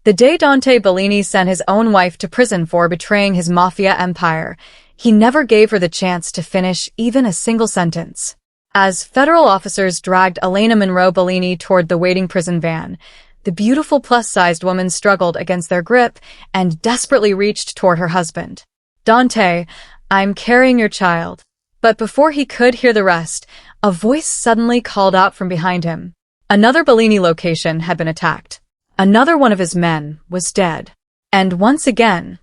The day Dante Bellini sent his own wife to prison for betraying his mafia empire, he never gave her the chance to finish even a single sentence. As federal officers dragged Elena Monroe Bellini toward the waiting prison van, the beautiful plus-sized woman struggled against their grip and desperately reached toward her husband. "Dante, I'm carrying your child." But before he could hear the rest, a voice suddenly called out from behind him. Another Bellini location had been attacked. Another one of his men was dead. And once again,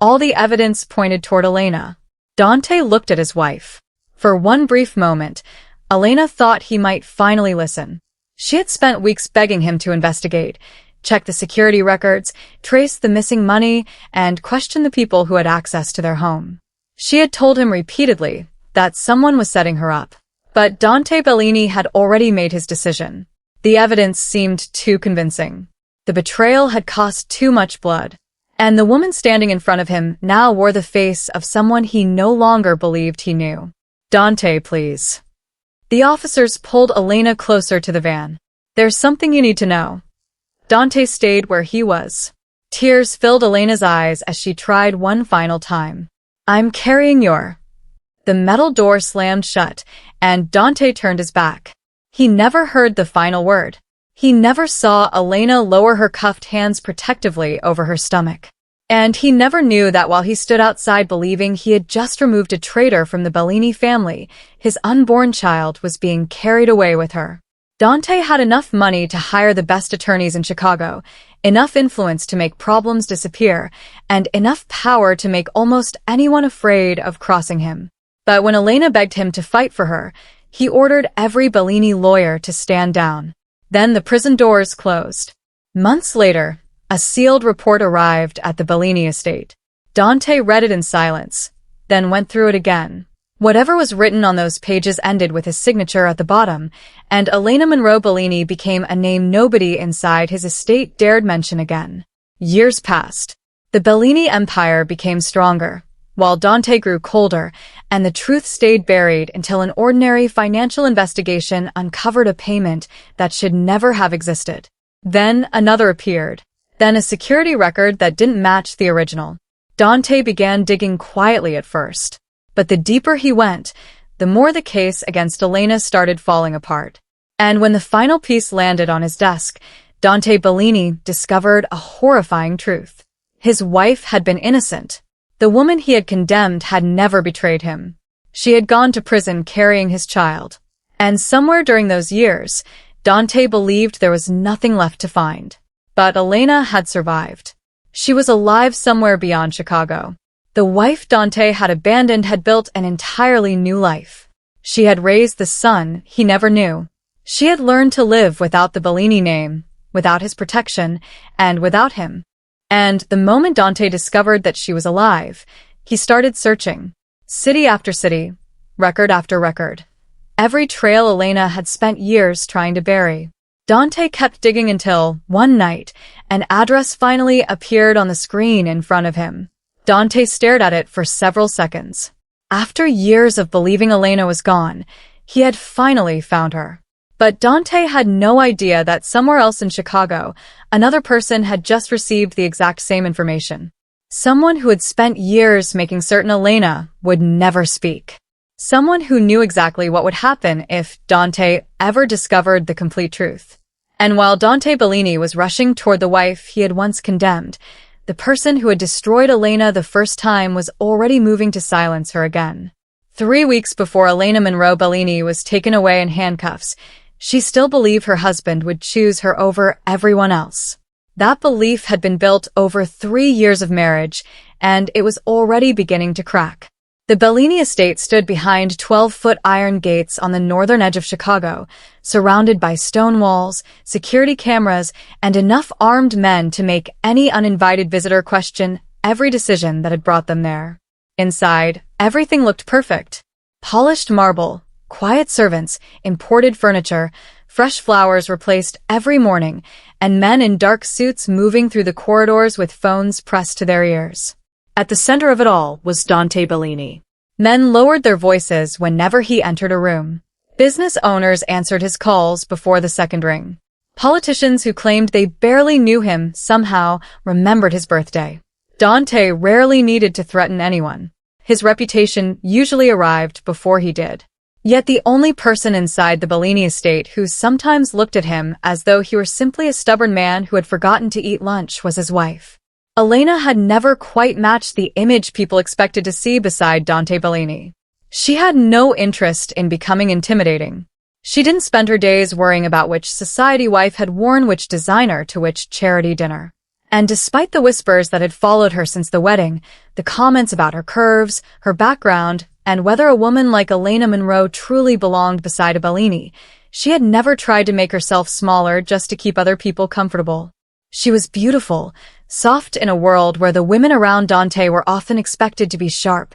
all the evidence pointed toward Elena. Dante looked at his wife. For one brief moment, Elena thought he might finally listen. She had spent weeks begging him to investigate, check the security records, trace the missing money, and question the people who had access to their home. She had told him repeatedly that someone was setting her up. But Dante Bellini had already made his decision. The evidence seemed too convincing. The betrayal had cost too much blood. And the woman standing in front of him now wore the face of someone he no longer believed he knew. "Dante, please." The officers pulled Elena closer to the van. "There's something you need to know." Dante stayed where he was. Tears filled Elena's eyes as she tried one final time. "I'm carrying your—" The metal door slammed shut, and Dante turned his back. He never heard the final word. He never saw Elena lower her cuffed hands protectively over her stomach. And he never knew that while he stood outside believing he had just removed a traitor from the Bellini family, his unborn child was being carried away with her. Dante had enough money to hire the best attorneys in Chicago, enough influence to make problems disappear, and enough power to make almost anyone afraid of crossing him. But when Elena begged him to fight for her, he ordered every Bellini lawyer to stand down. Then the prison doors closed. Months later, a sealed report arrived at the Bellini estate. Dante read it in silence, then went through it again. Whatever was written on those pages ended with his signature at the bottom, and Elena Monroe Bellini became a name nobody inside his estate dared mention again. Years passed. The Bellini empire became stronger, while Dante grew colder, and the truth stayed buried until an ordinary financial investigation uncovered a payment that should never have existed. Then another appeared. Then a security record that didn't match the original. Dante began digging quietly at first. But the deeper he went, the more the case against Elena started falling apart. And when the final piece landed on his desk, Dante Bellini discovered a horrifying truth. His wife had been innocent. The woman he had condemned had never betrayed him. She had gone to prison carrying his child. And somewhere during those years, Dante believed there was nothing left to find. But Elena had survived. She was alive somewhere beyond Chicago. The wife Dante had abandoned had built an entirely new life. She had raised the son he never knew. She had learned to live without the Bellini name, without his protection, and without him. And the moment Dante discovered that she was alive, he started searching. City after city, record after record. Every trail Elena had spent years trying to bury. Dante kept digging until, one night, an address finally appeared on the screen in front of him. Dante stared at it for several seconds. After years of believing Elena was gone, he had finally found her. But Dante had no idea that somewhere else in Chicago, another person had just received the exact same information. Someone who had spent years making certain Elena would never speak. Someone who knew exactly what would happen if Dante ever discovered the complete truth. And while Dante Bellini was rushing toward the wife he had once condemned, the person who had destroyed Elena the first time was already moving to silence her again. 3 weeks before Elena Monroe Bellini was taken away in handcuffs, she still believed her husband would choose her over everyone else. That belief had been built over 3 years of marriage, and it was already beginning to crack. The Bellini estate stood behind 12-foot iron gates on the northern edge of Chicago, surrounded by stone walls, security cameras, and enough armed men to make any uninvited visitor question every decision that had brought them there. Inside, everything looked perfect. Polished marble, quiet servants, imported furniture, fresh flowers were placed every morning, and men in dark suits moving through the corridors with phones pressed to their ears. At the center of it all was Dante Bellini. Men lowered their voices whenever he entered a room. Business owners answered his calls before the second ring. Politicians who claimed they barely knew him somehow remembered his birthday. Dante rarely needed to threaten anyone. His reputation usually arrived before he did. Yet the only person inside the Bellini estate who sometimes looked at him as though he were simply a stubborn man who had forgotten to eat lunch was his wife. Elena had never quite matched the image people expected to see beside Dante Bellini. She had no interest in becoming intimidating. She didn't spend her days worrying about which society wife had worn which designer to which charity dinner. And despite the whispers that had followed her since the wedding, the comments about her curves, her background, and whether a woman like Elena Monroe truly belonged beside a Bellini, she had never tried to make herself smaller just to keep other people comfortable. She was beautiful, soft in a world where the women around Dante were often expected to be sharp,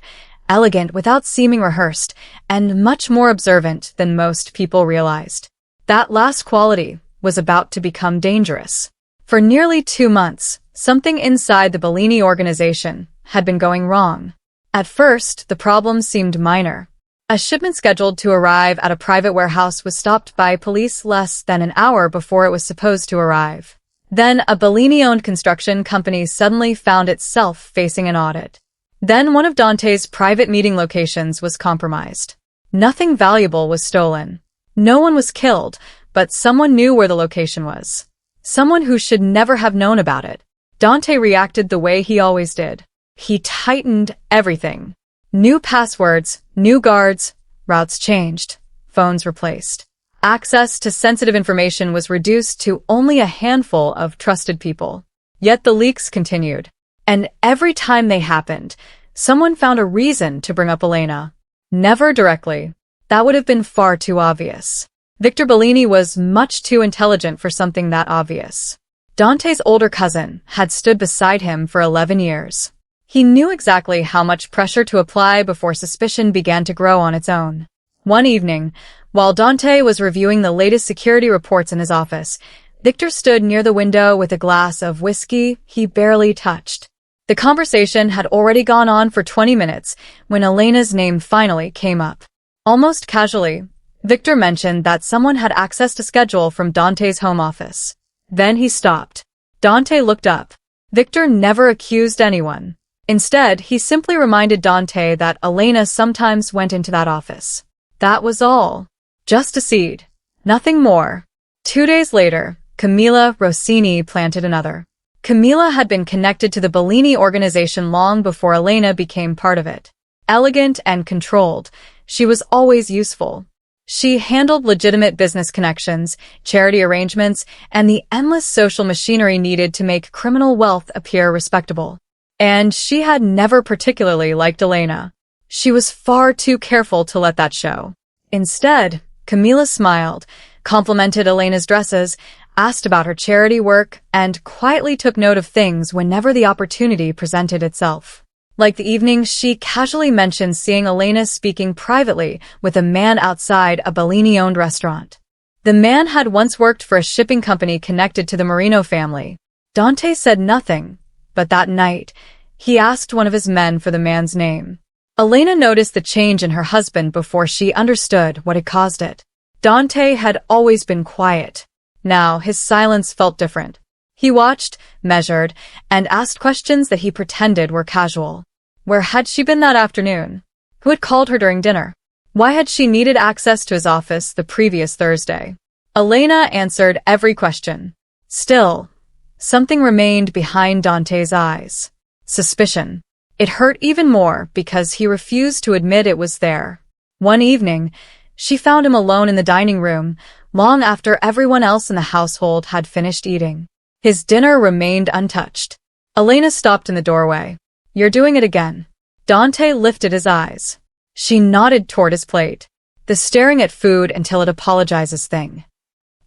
elegant without seeming rehearsed, and much more observant than most people realized. That last quality was about to become dangerous. For nearly 2 months, something inside the Bellini organization had been going wrong. At first, the problem seemed minor. A shipment scheduled to arrive at a private warehouse was stopped by police less than an hour before it was supposed to arrive. Then, a Bellini-owned construction company suddenly found itself facing an audit. Then one of Dante's private meeting locations was compromised. Nothing valuable was stolen. No one was killed, but someone knew where the location was. Someone who should never have known about it. Dante reacted the way he always did. He tightened everything. New passwords, new guards, routes changed, phones replaced. Access to sensitive information was reduced to only a handful of trusted people. Yet the leaks continued. And every time they happened, someone found a reason to bring up Elena. Never directly. That would have been far too obvious. Victor Bellini was much too intelligent for something that obvious. Dante's older cousin had stood beside him for 11 years. He knew exactly how much pressure to apply before suspicion began to grow on its own. One evening, while Dante was reviewing the latest security reports in his office, Victor stood near the window with a glass of whiskey he barely touched. The conversation had already gone on for 20 minutes when Elena's name finally came up. Almost casually, Victor mentioned that someone had access to schedule from Dante's home office. Then he stopped. Dante looked up. Victor never accused anyone. Instead, he simply reminded Dante that Elena sometimes went into that office. That was all. Just a seed. Nothing more. 2 days later, Camilla Rossini planted another. Camilla had been connected to the Bellini organization long before Elena became part of it. Elegant and controlled, she was always useful. She handled legitimate business connections, charity arrangements, and the endless social machinery needed to make criminal wealth appear respectable. And she had never particularly liked Elena. She was far too careful to let that show. Instead, Camilla smiled, complimented Elena's dresses, asked about her charity work, and quietly took note of things whenever the opportunity presented itself. Like the evening she casually mentioned seeing Elena speaking privately with a man outside a Bellini-owned restaurant. The man had once worked for a shipping company connected to the Marino family. Dante said nothing, but that night, he asked one of his men for the man's name. Elena noticed the change in her husband before she understood what had caused it. Dante had always been quiet. Now, his silence felt different. He watched, measured, and asked questions that he pretended were casual. Where had she been that afternoon? Who had called her during dinner? Why had she needed access to his office the previous Thursday? Elena answered every question. Still, something remained behind Dante's eyes. Suspicion. It hurt even more because he refused to admit it was there. One evening, she found him alone in the dining room, long after everyone else in the household had finished eating. His dinner remained untouched. Elena stopped in the doorway. "You're doing it again." Dante lifted his eyes. She nodded toward his plate. The staring at food until it apologizes thing.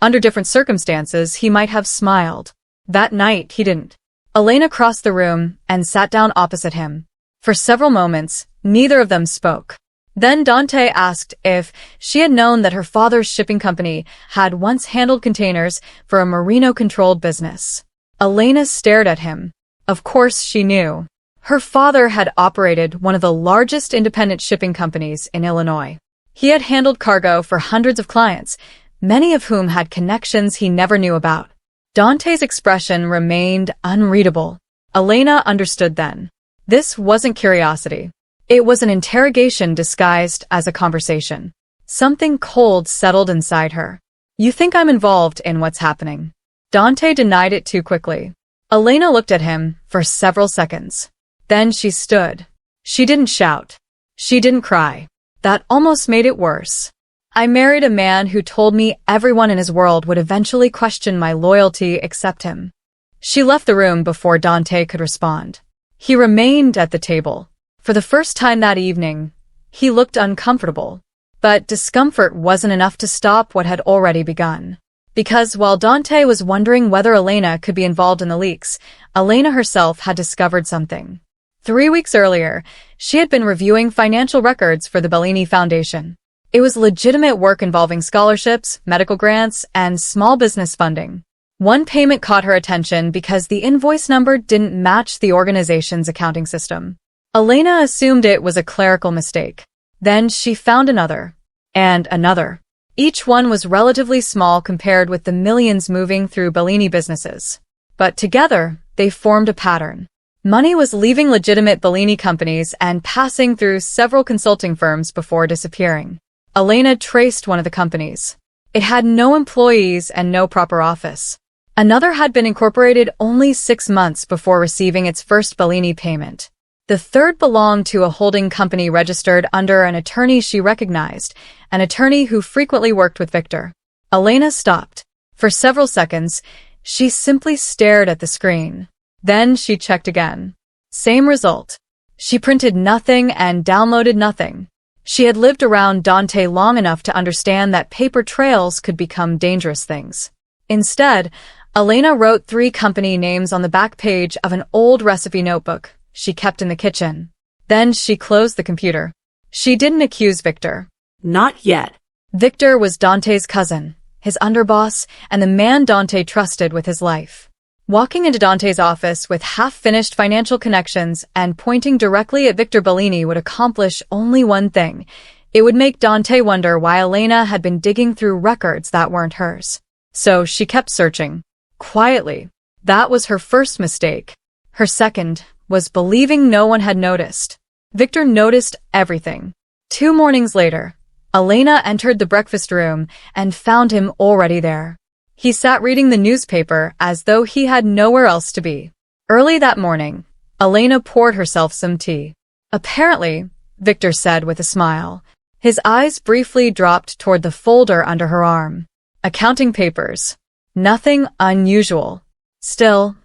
Under different circumstances, he might have smiled. That night, he didn't. Elena crossed the room and sat down opposite him. For several moments, neither of them spoke. Then Dante asked if she had known that her father's shipping company had once handled containers for a Marino-controlled business. Elena stared at him. Of course she knew. Her father had operated one of the largest independent shipping companies in Illinois. He had handled cargo for hundreds of clients, many of whom had connections he never knew about. Dante's expression remained unreadable. Elena understood then. This wasn't curiosity. It was an interrogation disguised as a conversation. Something cold settled inside her. "You think I'm involved in what's happening?" Dante denied it too quickly. Elena looked at him for several seconds. Then she stood. She didn't shout. She didn't cry. That almost made it worse. "I married a man who told me everyone in his world would eventually question my loyalty except him." She left the room before Dante could respond. He remained at the table. For the first time that evening, he looked uncomfortable. But discomfort wasn't enough to stop what had already begun. Because while Dante was wondering whether Elena could be involved in the leaks, Elena herself had discovered something. 3 weeks earlier, she had been reviewing financial records for the Bellini Foundation. It was legitimate work involving scholarships, medical grants, and small business funding. One payment caught her attention because the invoice number didn't match the organization's accounting system. Elena assumed it was a clerical mistake. Then she found another. And another. Each one was relatively small compared with the millions moving through Bellini businesses. But together, they formed a pattern. Money was leaving legitimate Bellini companies and passing through several consulting firms before disappearing. Elena traced one of the companies. It had no employees and no proper office. Another had been incorporated only 6 months before receiving its first Bellini payment. The third belonged to a holding company registered under an attorney she recognized, an attorney who frequently worked with Victor. Elena stopped. For several seconds, she simply stared at the screen. Then she checked again. Same result. She printed nothing and downloaded nothing. She had lived around Dante long enough to understand that paper trails could become dangerous things. Instead, Elena wrote 3 company names on the back page of an old recipe notebook she kept in the kitchen. Then she closed the computer. She didn't accuse Victor. Not yet. Victor was Dante's cousin, his underboss, and the man Dante trusted with his life. Walking into Dante's office with half-finished financial connections and pointing directly at Victor Bellini would accomplish only one thing. It would make Dante wonder why Elena had been digging through records that weren't hers. So she kept searching. Quietly. That was her first mistake. Her second was believing no one had noticed. Victor noticed everything. 2 mornings later, Elena entered the breakfast room and found him already there. He sat reading the newspaper as though he had nowhere else to be. Early that morning, Elena poured herself some tea. "Apparently," Victor said with a smile. His eyes briefly dropped toward the folder under her arm. "Accounting papers. Nothing unusual." Still,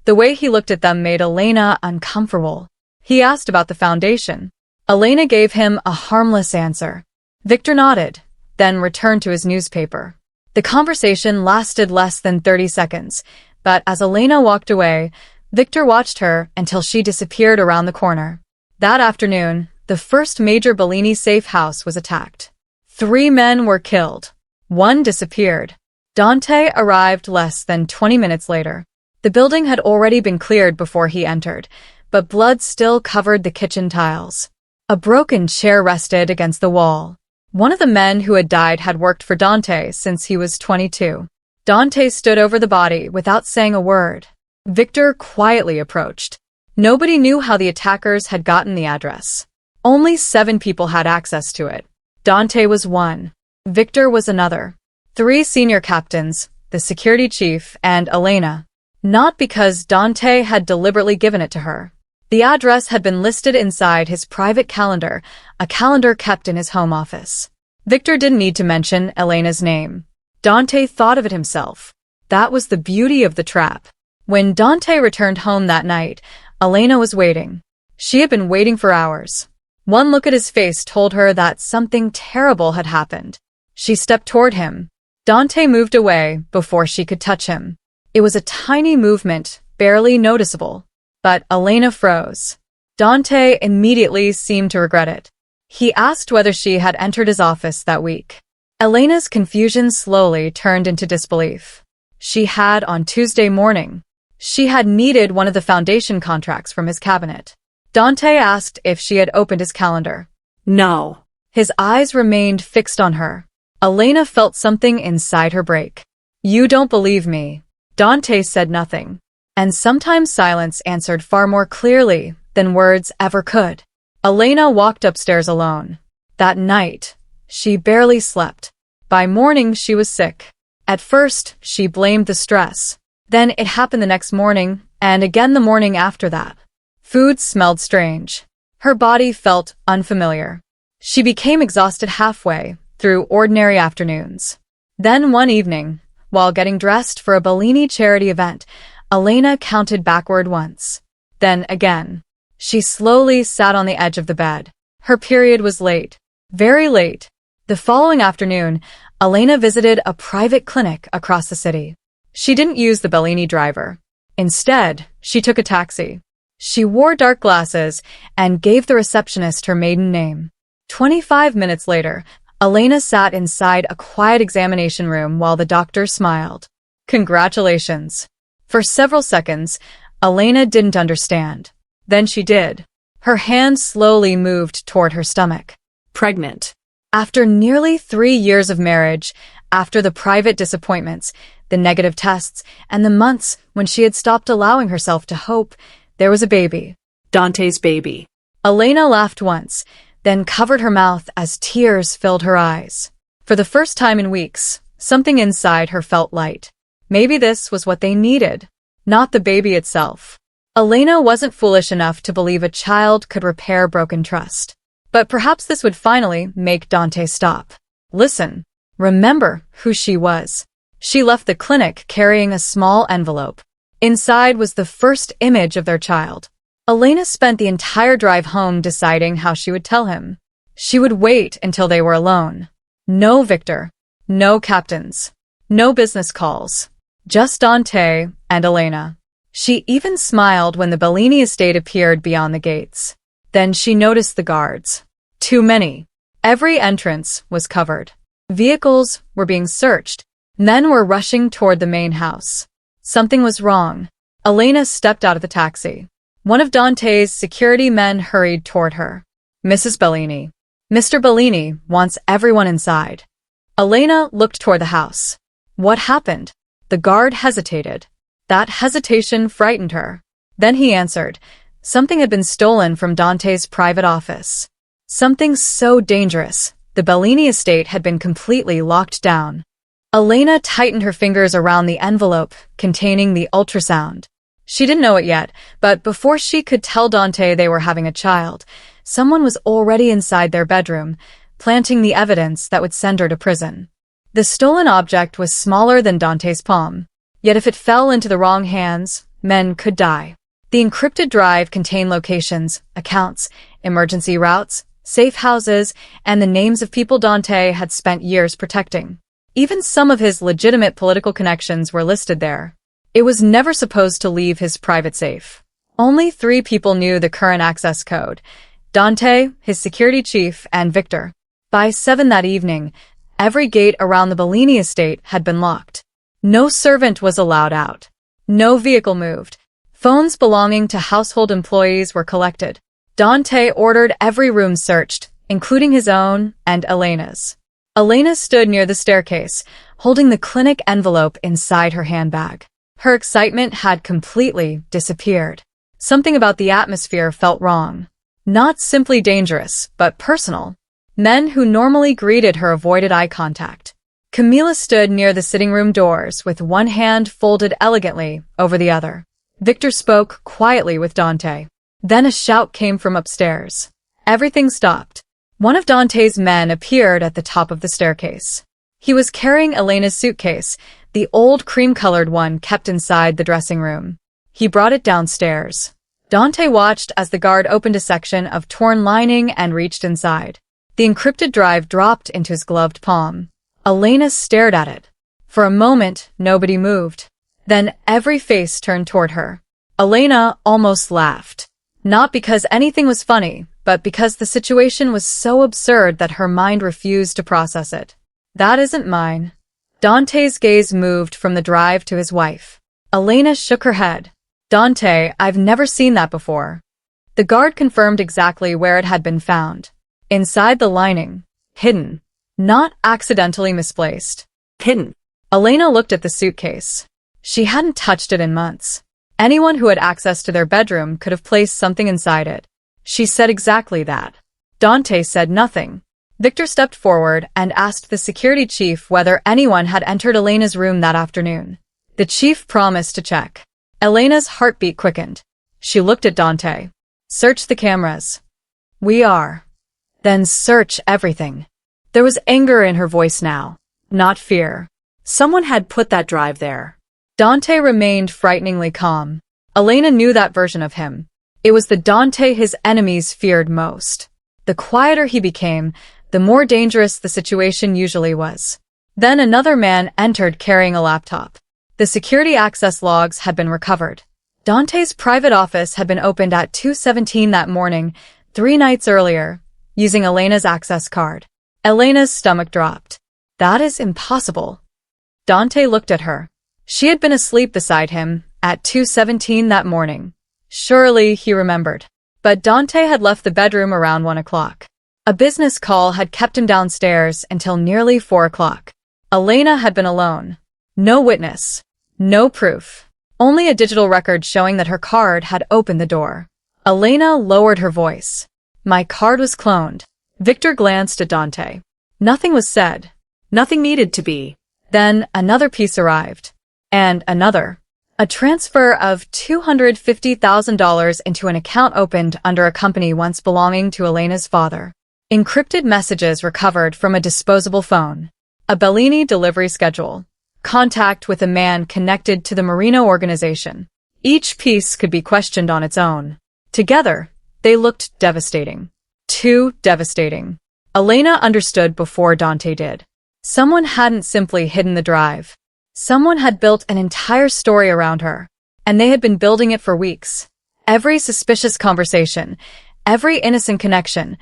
the way he looked at them made Elena uncomfortable. He asked about the foundation. Elena gave him a harmless answer. Victor nodded, then returned to his newspaper. The conversation lasted less than 30 seconds, but as Elena walked away, Victor watched her until she disappeared around the corner. That afternoon, the first major Bellini safe house was attacked. 3 men were killed. 1 disappeared. Dante arrived less than 20 minutes later. The building had already been cleared before he entered, but blood still covered the kitchen tiles. A broken chair rested against the wall. One of the men who had died had worked for Dante since he was 22. Dante stood over the body without saying a word. Victor quietly approached. Nobody knew how the attackers had gotten the address. Only 7 people had access to it. Dante was one. Victor was another. 3 senior captains, the security chief, and Elena. Not because Dante had deliberately given it to her. The address had been listed inside his private calendar, a calendar kept in his home office. Victor didn't need to mention Elena's name. Dante thought of it himself. That was the beauty of the trap. When Dante returned home that night, Elena was waiting. She had been waiting for hours. One look at his face told her that something terrible had happened. She stepped toward him. Dante moved away before she could touch him. It was a tiny movement, barely noticeable. But Elena froze. Dante immediately seemed to regret it. He asked whether she had entered his office that week. Elena's confusion slowly turned into disbelief. She had on Tuesday morning. She had needed one of the foundation contracts from his cabinet. Dante asked if she had opened his calendar. No. His eyes remained fixed on her. Elena felt something inside her break. "You don't believe me." Dante said nothing. And sometimes silence answered far more clearly than words ever could. Elena walked upstairs alone. That night, she barely slept. By morning, she was sick. At first, she blamed the stress. Then it happened the next morning, and again the morning after that. Food smelled strange. Her body felt unfamiliar. She became exhausted halfway through ordinary afternoons. Then one evening, while getting dressed for a Bellini charity event, Elena counted backward once. Then again. She slowly sat on the edge of the bed. Her period was late. Very late. The following afternoon, Elena visited a private clinic across the city. She didn't use the Bellini driver. Instead, she took a taxi. She wore dark glasses and gave the receptionist her maiden name. 25 minutes later, Elena sat inside a quiet examination room while the doctor smiled. "Congratulations." For several seconds, Elena didn't understand. Then she did. Her hand slowly moved toward her stomach. Pregnant. After nearly 3 years of marriage, after the private disappointments, the negative tests, and the months when she had stopped allowing herself to hope, there was a baby. Dante's baby. Elena laughed once, then covered her mouth as tears filled her eyes. For the first time in weeks, something inside her felt light. Maybe this was what they needed, not the baby itself. Elena wasn't foolish enough to believe a child could repair broken trust. But perhaps this would finally make Dante stop. Listen, remember who she was. She left the clinic carrying a small envelope. Inside was the first image of their child. Elena spent the entire drive home deciding how she would tell him. She would wait until they were alone. No Victor. No captains. No business calls. Just Dante and Elena. She even smiled when the Bellini estate appeared beyond the gates. Then she noticed the guards. Too many. Every entrance was covered. Vehicles were being searched. Men were rushing toward the main house. Something was wrong. Elena stepped out of the taxi. One of Dante's security men hurried toward her. "Mrs. Bellini. Mr. Bellini wants everyone inside." Elena looked toward the house. What happened? The guard hesitated. That hesitation frightened her. Then he answered. Something had been stolen from Dante's private office. Something so dangerous. The Bellini estate had been completely locked down. Elena tightened her fingers around the envelope containing the ultrasound. She didn't know it yet, but before she could tell Dante they were having a child, someone was already inside their bedroom, planting the evidence that would send her to prison. The stolen object was smaller than Dante's palm. Yet if it fell into the wrong hands, men could die. The encrypted drive contained locations, accounts, emergency routes, safe houses, and the names of people Dante had spent years protecting. Even some of his legitimate political connections were listed there. It was never supposed to leave his private safe. Only 3 people knew the current access code: Dante, his security chief, and Victor. By 7 that evening, every gate around the Bellini estate had been locked. No servant was allowed out. No vehicle moved. Phones belonging to household employees were collected. Dante ordered every room searched, including his own and Elena's. Elena stood near the staircase, holding the clinic envelope inside her handbag. Her excitement had completely disappeared. Something about the atmosphere felt wrong. Not simply dangerous, but personal. Men who normally greeted her avoided eye contact. Camila stood near the sitting room doors with one hand folded elegantly over the other. Victor spoke quietly with Dante. Then a shout came from upstairs. Everything stopped. One of Dante's men appeared at the top of the staircase. He was carrying Elena's suitcase, the old cream-colored one kept inside the dressing room. He brought it downstairs. Dante watched as the guard opened a section of torn lining and reached inside. The encrypted drive dropped into his gloved palm. Elena stared at it. For a moment, nobody moved. Then every face turned toward her. Elena almost laughed. Not because anything was funny, but because the situation was so absurd that her mind refused to process it. "That isn't mine." Dante's gaze moved from the drive to his wife. Elena shook her head. "Dante, I've never seen that before." The guard confirmed exactly where it had been found. Inside the lining. Hidden. Not accidentally misplaced. Hidden. Elena looked at the suitcase. She hadn't touched it in months. Anyone who had access to their bedroom could have placed something inside it. She said exactly that. Dante said nothing. Victor stepped forward and asked the security chief whether anyone had entered Elena's room that afternoon. The chief promised to check. Elena's heartbeat quickened. She looked at Dante. Search the cameras. We are. Then search everything. There was anger in her voice now, not fear. Someone had put that drive there. Dante remained frighteningly calm. Elena knew that version of him. It was the Dante his enemies feared most. The quieter he became, the more dangerous the situation usually was. Then another man entered carrying a laptop. The security access logs had been recovered. Dante's private office had been opened at 2:17 that morning, 3 nights earlier, using Elena's access card. Elena's stomach dropped. That is impossible. Dante looked at her. She had been asleep beside him at 2:17 that morning. Surely he remembered. But Dante had left the bedroom around 1 o'clock. A business call had kept him downstairs until nearly 4 o'clock. Elena had been alone. No witness. No proof. Only a digital record showing that her card had opened the door. Elena lowered her voice. My card was cloned. Victor glanced at Dante. Nothing was said. Nothing needed to be. Then another piece arrived. And another. A transfer of $250,000 into an account opened under a company once belonging to Elena's father. Encrypted messages recovered from a disposable phone. A Bellini delivery schedule. Contact with a man connected to the Marino organization. Each piece could be questioned on its own. Together, they looked devastating. Too devastating. Elena understood before Dante did. Someone hadn't simply hidden the drive. Someone had built an entire story around her, and they had been building it for weeks. Every suspicious conversation, every innocent connection,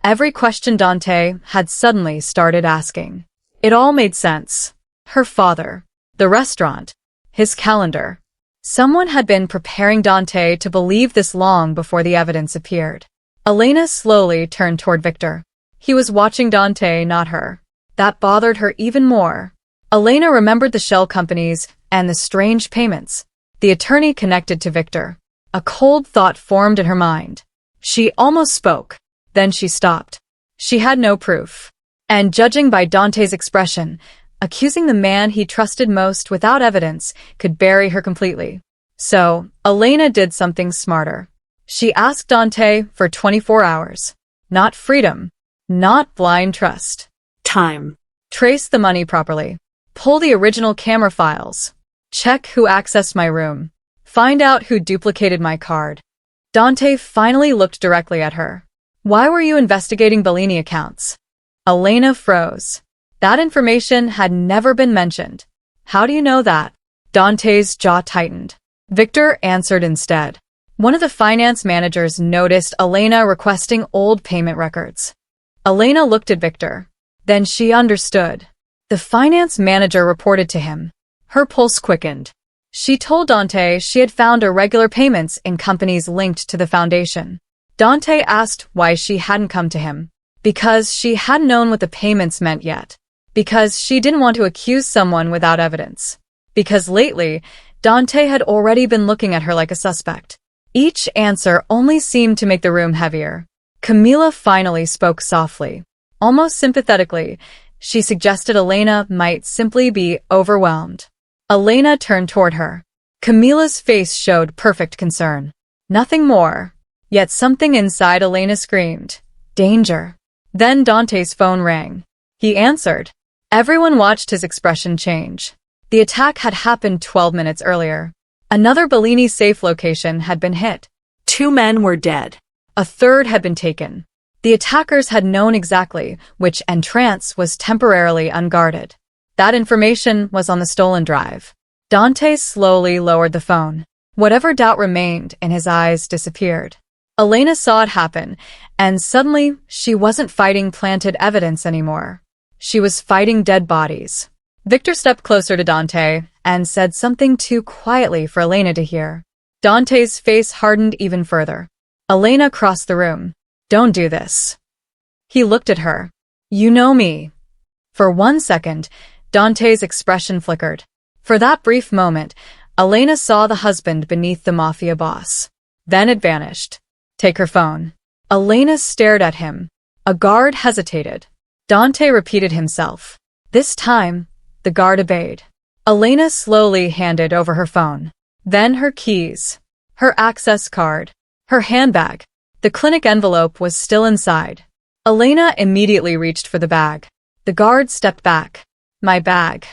every question Dante had suddenly started asking. It all made sense. Her father, the restaurant, his calendar. Someone had been preparing Dante to believe this long before the evidence appeared. Elena slowly turned toward Victor. He was watching Dante, not her. That bothered her even more. Elena remembered the shell companies and the strange payments. The attorney connected to Victor. A cold thought formed in her mind. She almost spoke. Then she stopped. She had no proof. And judging by Dante's expression, accusing the man he trusted most without evidence could bury her completely. So, Elena did something smarter. She asked Dante for 24 hours. Not freedom. Not blind trust. Time. Trace the money properly. Pull the original camera files. Check who accessed my room. Find out who duplicated my card. Dante finally looked directly at her. Why were you investigating Bellini accounts? Elena froze. That information had never been mentioned. How do you know that? Dante's jaw tightened. Victor answered instead. One of the finance managers noticed Elena requesting old payment records. Elena looked at Victor. Then she understood. The finance manager reported to him. Her pulse quickened. She told Dante she had found irregular payments in companies linked to the foundation. Dante asked why she hadn't come to him. Because she hadn't known what the payments meant yet. Because she didn't want to accuse someone without evidence. Because lately, Dante had already been looking at her like a suspect. Each answer only seemed to make the room heavier. Camila finally spoke softly. Almost sympathetically, she suggested Elena might simply be overwhelmed. Elena turned toward her. Camila's face showed perfect concern. Nothing more. Yet something inside Elena screamed. Danger. Then Dante's phone rang. He answered. Everyone watched his expression change. The attack had happened 12 minutes earlier. Another Bellini safe location had been hit. 2 men were dead. A third had been taken. The attackers had known exactly which entrance was temporarily unguarded. That information was on the stolen drive. Dante slowly lowered the phone. Whatever doubt remained in his eyes disappeared. Elena saw it happen, and suddenly she wasn't fighting planted evidence anymore. She was fighting dead bodies. Victor stepped closer to Dante and said something too quietly for Elena to hear. Dante's face hardened even further. Elena crossed the room. Don't do this. He looked at her. You know me. For 1 second, Dante's expression flickered. For that brief moment, Elena saw the husband beneath the mafia boss. Then it vanished. Take her phone. Elena stared at him. A guard hesitated. Dante repeated himself. This time, the guard obeyed. Elena slowly handed over her phone. Then her keys. Her access card. Her handbag. The clinic envelope was still inside. Elena immediately reached for the bag. The guard stepped back. My bag.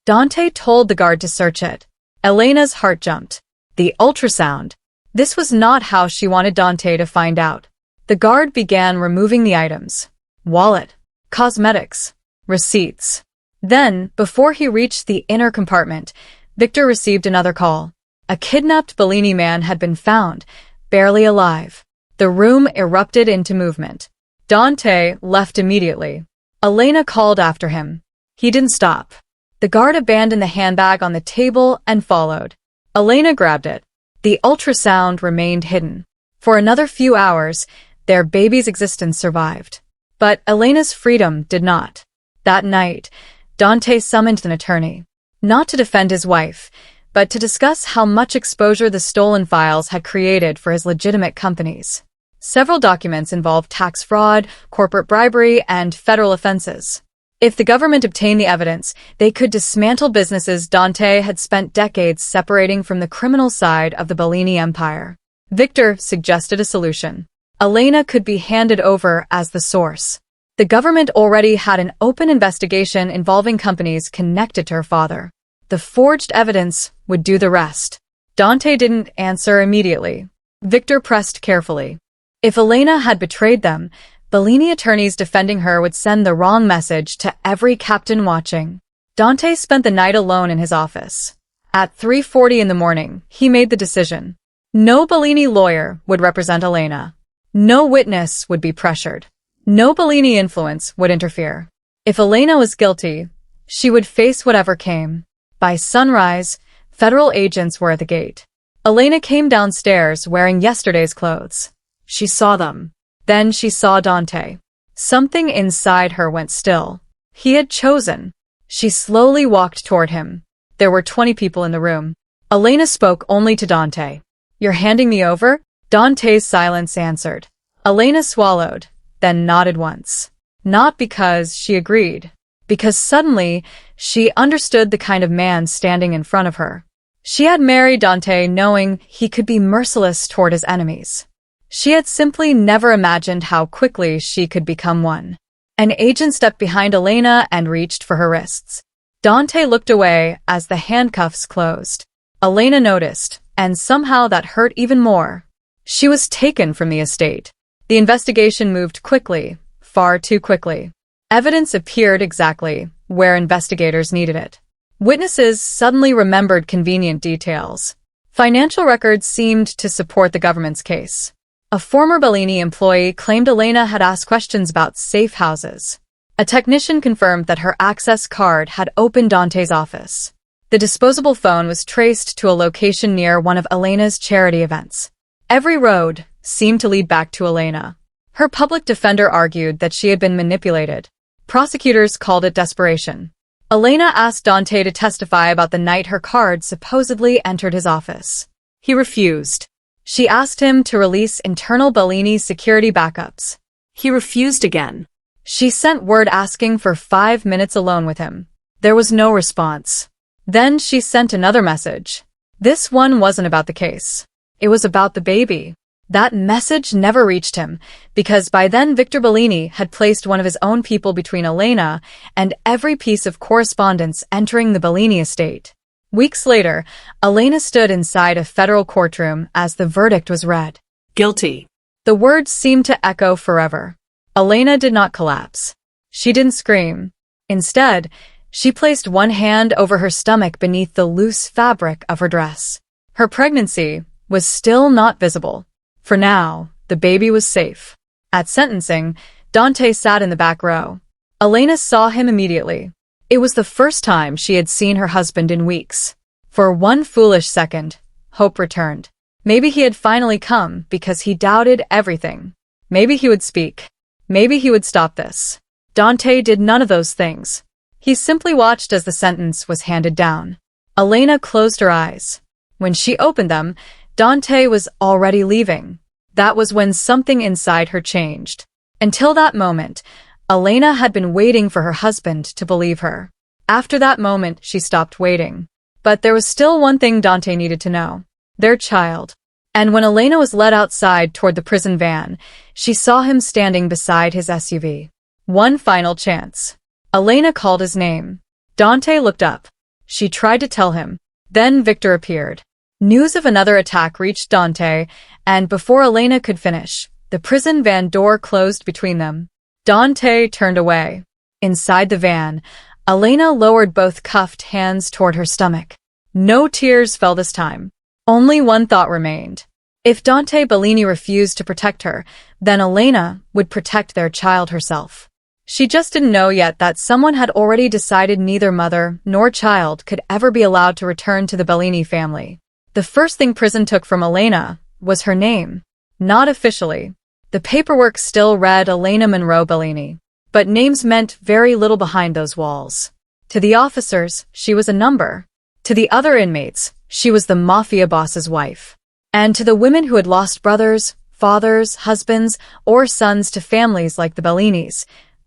Dante told the guard to search it. Elena's heart jumped. The ultrasound. This was not how she wanted Dante to find out. The guard began removing the items. Wallet. Cosmetics. Receipts. Then, before he reached the inner compartment, Victor received another call. A kidnapped Bellini man had been found, barely alive. The room erupted into movement. Dante left immediately. Elena called after him. He didn't stop. The guard abandoned the handbag on the table and followed. Elena grabbed it. The ultrasound remained hidden. For another few hours, their baby's existence survived. But Elena's freedom did not. That night, Dante summoned an attorney. Not to defend his wife, but to discuss how much exposure the stolen files had created for his legitimate companies. Several documents involved tax fraud, corporate bribery, and federal offenses. If the government obtained the evidence, they could dismantle businesses Dante had spent decades separating from the criminal side of the Bellini empire. Victor suggested a solution. Elena could be handed over as the source. The government already had an open investigation involving companies connected to her father. The forged evidence would do the rest. Dante didn't answer immediately. Victor pressed carefully. If Elena had betrayed them, Bellini attorneys defending her would send the wrong message to every captain watching. Dante spent the night alone in his office. At 3:40 in the morning, he made the decision. No Bellini lawyer would represent Elena. No witness would be pressured. No Bellini influence would interfere. If Elena was guilty, she would face whatever came. By sunrise, federal agents were at the gate. Elena came downstairs wearing yesterday's clothes. She saw them. Then she saw Dante. Something inside her went still. He had chosen. She slowly walked toward him. There were 20 people in the room. Elena spoke only to Dante. You're handing me over? Dante's silence answered. Elena swallowed, then nodded once. Not because she agreed. Because suddenly, she understood the kind of man standing in front of her. She had married Dante knowing he could be merciless toward his enemies. She had simply never imagined how quickly she could become one. An agent stepped behind Elena and reached for her wrists. Dante looked away as the handcuffs closed. Elena noticed, and somehow that hurt even more. She was taken from the estate. The investigation moved quickly, far too quickly. Evidence appeared exactly where investigators needed it. Witnesses suddenly remembered convenient details. Financial records seemed to support the government's case. A former Bellini employee claimed Elena had asked questions about safe houses. A technician confirmed that her access card had opened Dante's office. The disposable phone was traced to a location near one of Elena's charity events. Every road seemed to lead back to Elena. Her public defender argued that she had been manipulated. Prosecutors called it desperation. Elena asked Dante to testify about the night her card supposedly entered his office. He refused. She asked him to release internal Bellini security backups. He refused again. She sent word asking for 5 minutes alone with him. There was no response. Then she sent another message. This one wasn't about the case. It was about the baby. That message never reached him, because by then Victor Bellini had placed one of his own people between Elena and every piece of correspondence entering the Bellini estate. Weeks later, Elena stood inside a federal courtroom as the verdict was read. Guilty. The words seemed to echo forever. Elena did not collapse. She didn't scream. Instead, she placed one hand over her stomach beneath the loose fabric of her dress. Her pregnancy was still not visible. For now, the baby was safe. At sentencing, Dante sat in the back row. Elena saw him immediately. It was the first time she had seen her husband in weeks. For one foolish second, hope returned. Maybe he had finally come because he doubted everything. Maybe he would speak. Maybe he would stop this. Dante did none of those things. He simply watched as the sentence was handed down. Elena closed her eyes. When she opened them, Dante was already leaving. That was when something inside her changed. Until that moment, Elena had been waiting for her husband to believe her. After that moment, she stopped waiting. But there was still one thing Dante needed to know. Their child. And when Elena was led outside toward the prison van, she saw him standing beside his SUV. One final chance. Elena called his name. Dante looked up. She tried to tell him. Then Victor appeared. News of another attack reached Dante, and before Elena could finish, the prison van door closed between them. Dante turned away. Inside the van, Elena lowered both cuffed hands toward her stomach. No tears fell this time. Only one thought remained. If Dante Bellini refused to protect her, then Elena would protect their child herself. She just didn't know yet that someone had already decided neither mother nor child could ever be allowed to return to the Bellini family. The first thing prison took from Elena was her name. Not officially. The paperwork still read Elena Monroe Bellini. But names meant very little behind those walls. To the officers, she was a number. To the other inmates, she was the mafia boss's wife. And to the women who had lost brothers, fathers, husbands, or sons to families like the Bellinis,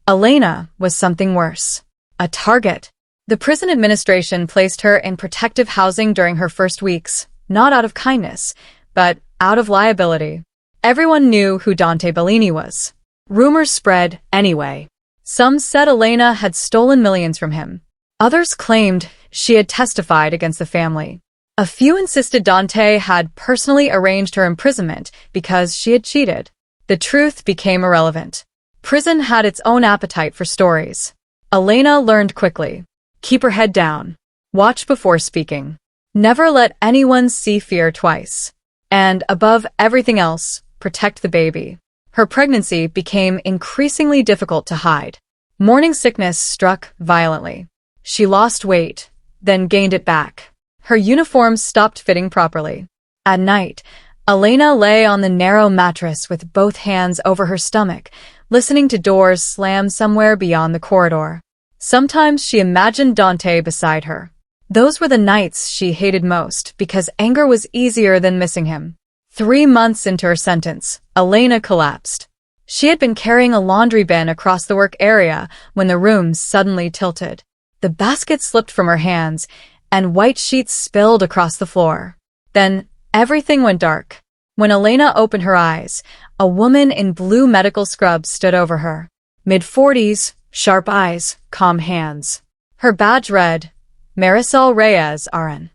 Elena was something worse. A target. The prison administration placed her in protective housing during her first weeks, not out of kindness, but out of liability. Everyone knew who Dante Bellini was. Rumors spread anyway. Some said Elena had stolen millions from him. Others claimed she had testified against the family. A few insisted Dante had personally arranged her imprisonment because she had cheated. The truth became irrelevant. Prison had its own appetite for stories. Elena learned quickly. Keep her head down. Watch before speaking. Never let anyone see fear twice. And above everything else, protect the baby. Her pregnancy became increasingly difficult to hide. Morning sickness struck violently. She lost weight, then gained it back. Her uniform stopped fitting properly. At night, Elena lay on the narrow mattress with both hands over her stomach, listening to doors slam somewhere beyond the corridor. Sometimes she imagined Dante beside her. Those were the nights she hated most because anger was easier than missing him. 3 months into her sentence, Elena collapsed. She had been carrying a laundry bin across the work area when the room suddenly tilted. The basket slipped from her hands, and white sheets spilled across the floor. Then, everything went dark. When Elena opened her eyes, a woman in blue medical scrubs stood over her. Mid-40s, sharp eyes, calm hands. Her badge read, Marisol Reyes, RN.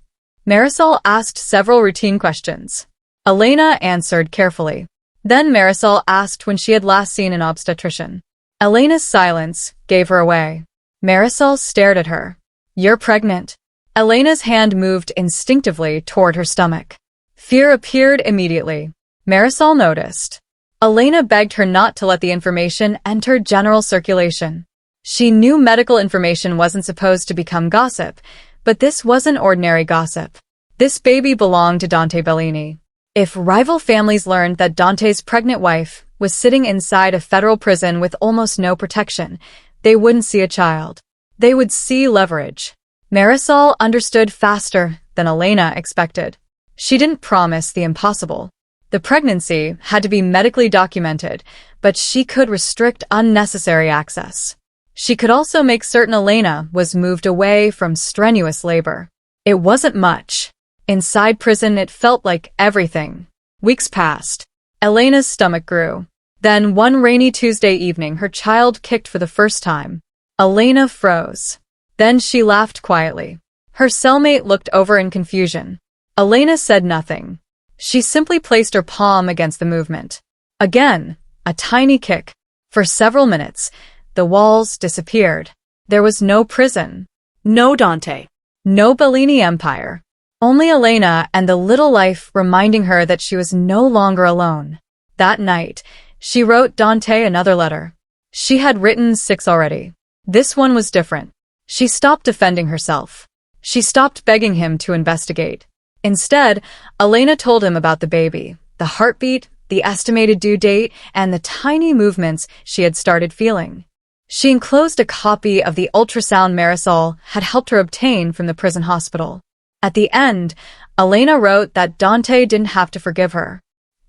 Marisol asked several routine questions. Elena answered carefully. Then Marisol asked when she had last seen an obstetrician. Elena's silence gave her away. Marisol stared at her. You're pregnant. Elena's hand moved instinctively toward her stomach. Fear appeared immediately. Marisol noticed. Elena begged her not to let the information enter general circulation. She knew medical information wasn't supposed to become gossip, but this wasn't ordinary gossip. This baby belonged to Dante Bellini. If rival families learned that Dante's pregnant wife was sitting inside a federal prison with almost no protection, they wouldn't see a child. They would see leverage. Marisol understood faster than Elena expected. She didn't promise the impossible. The pregnancy had to be medically documented, but she could restrict unnecessary access. She could also make certain Elena was moved away from strenuous labor. It wasn't much. Inside prison, it felt like everything. Weeks passed. Elena's stomach grew. Then one rainy Tuesday evening, her child kicked for the first time. Elena froze. Then she laughed quietly. Her cellmate looked over in confusion. Elena said nothing. She simply placed her palm against the movement. Again, a tiny kick. For several minutes, the walls disappeared. There was no prison. No Dante. No Bellini Empire. Only Elena and the little life reminding her that she was no longer alone. That night, she wrote Dante another letter. She had written 6 already. This one was different. She stopped defending herself. She stopped begging him to investigate. Instead, Elena told him about the baby, the heartbeat, the estimated due date, and the tiny movements she had started feeling. She enclosed a copy of the ultrasound Marisol had helped her obtain from the prison hospital. At the end, Elena wrote that Dante didn't have to forgive her.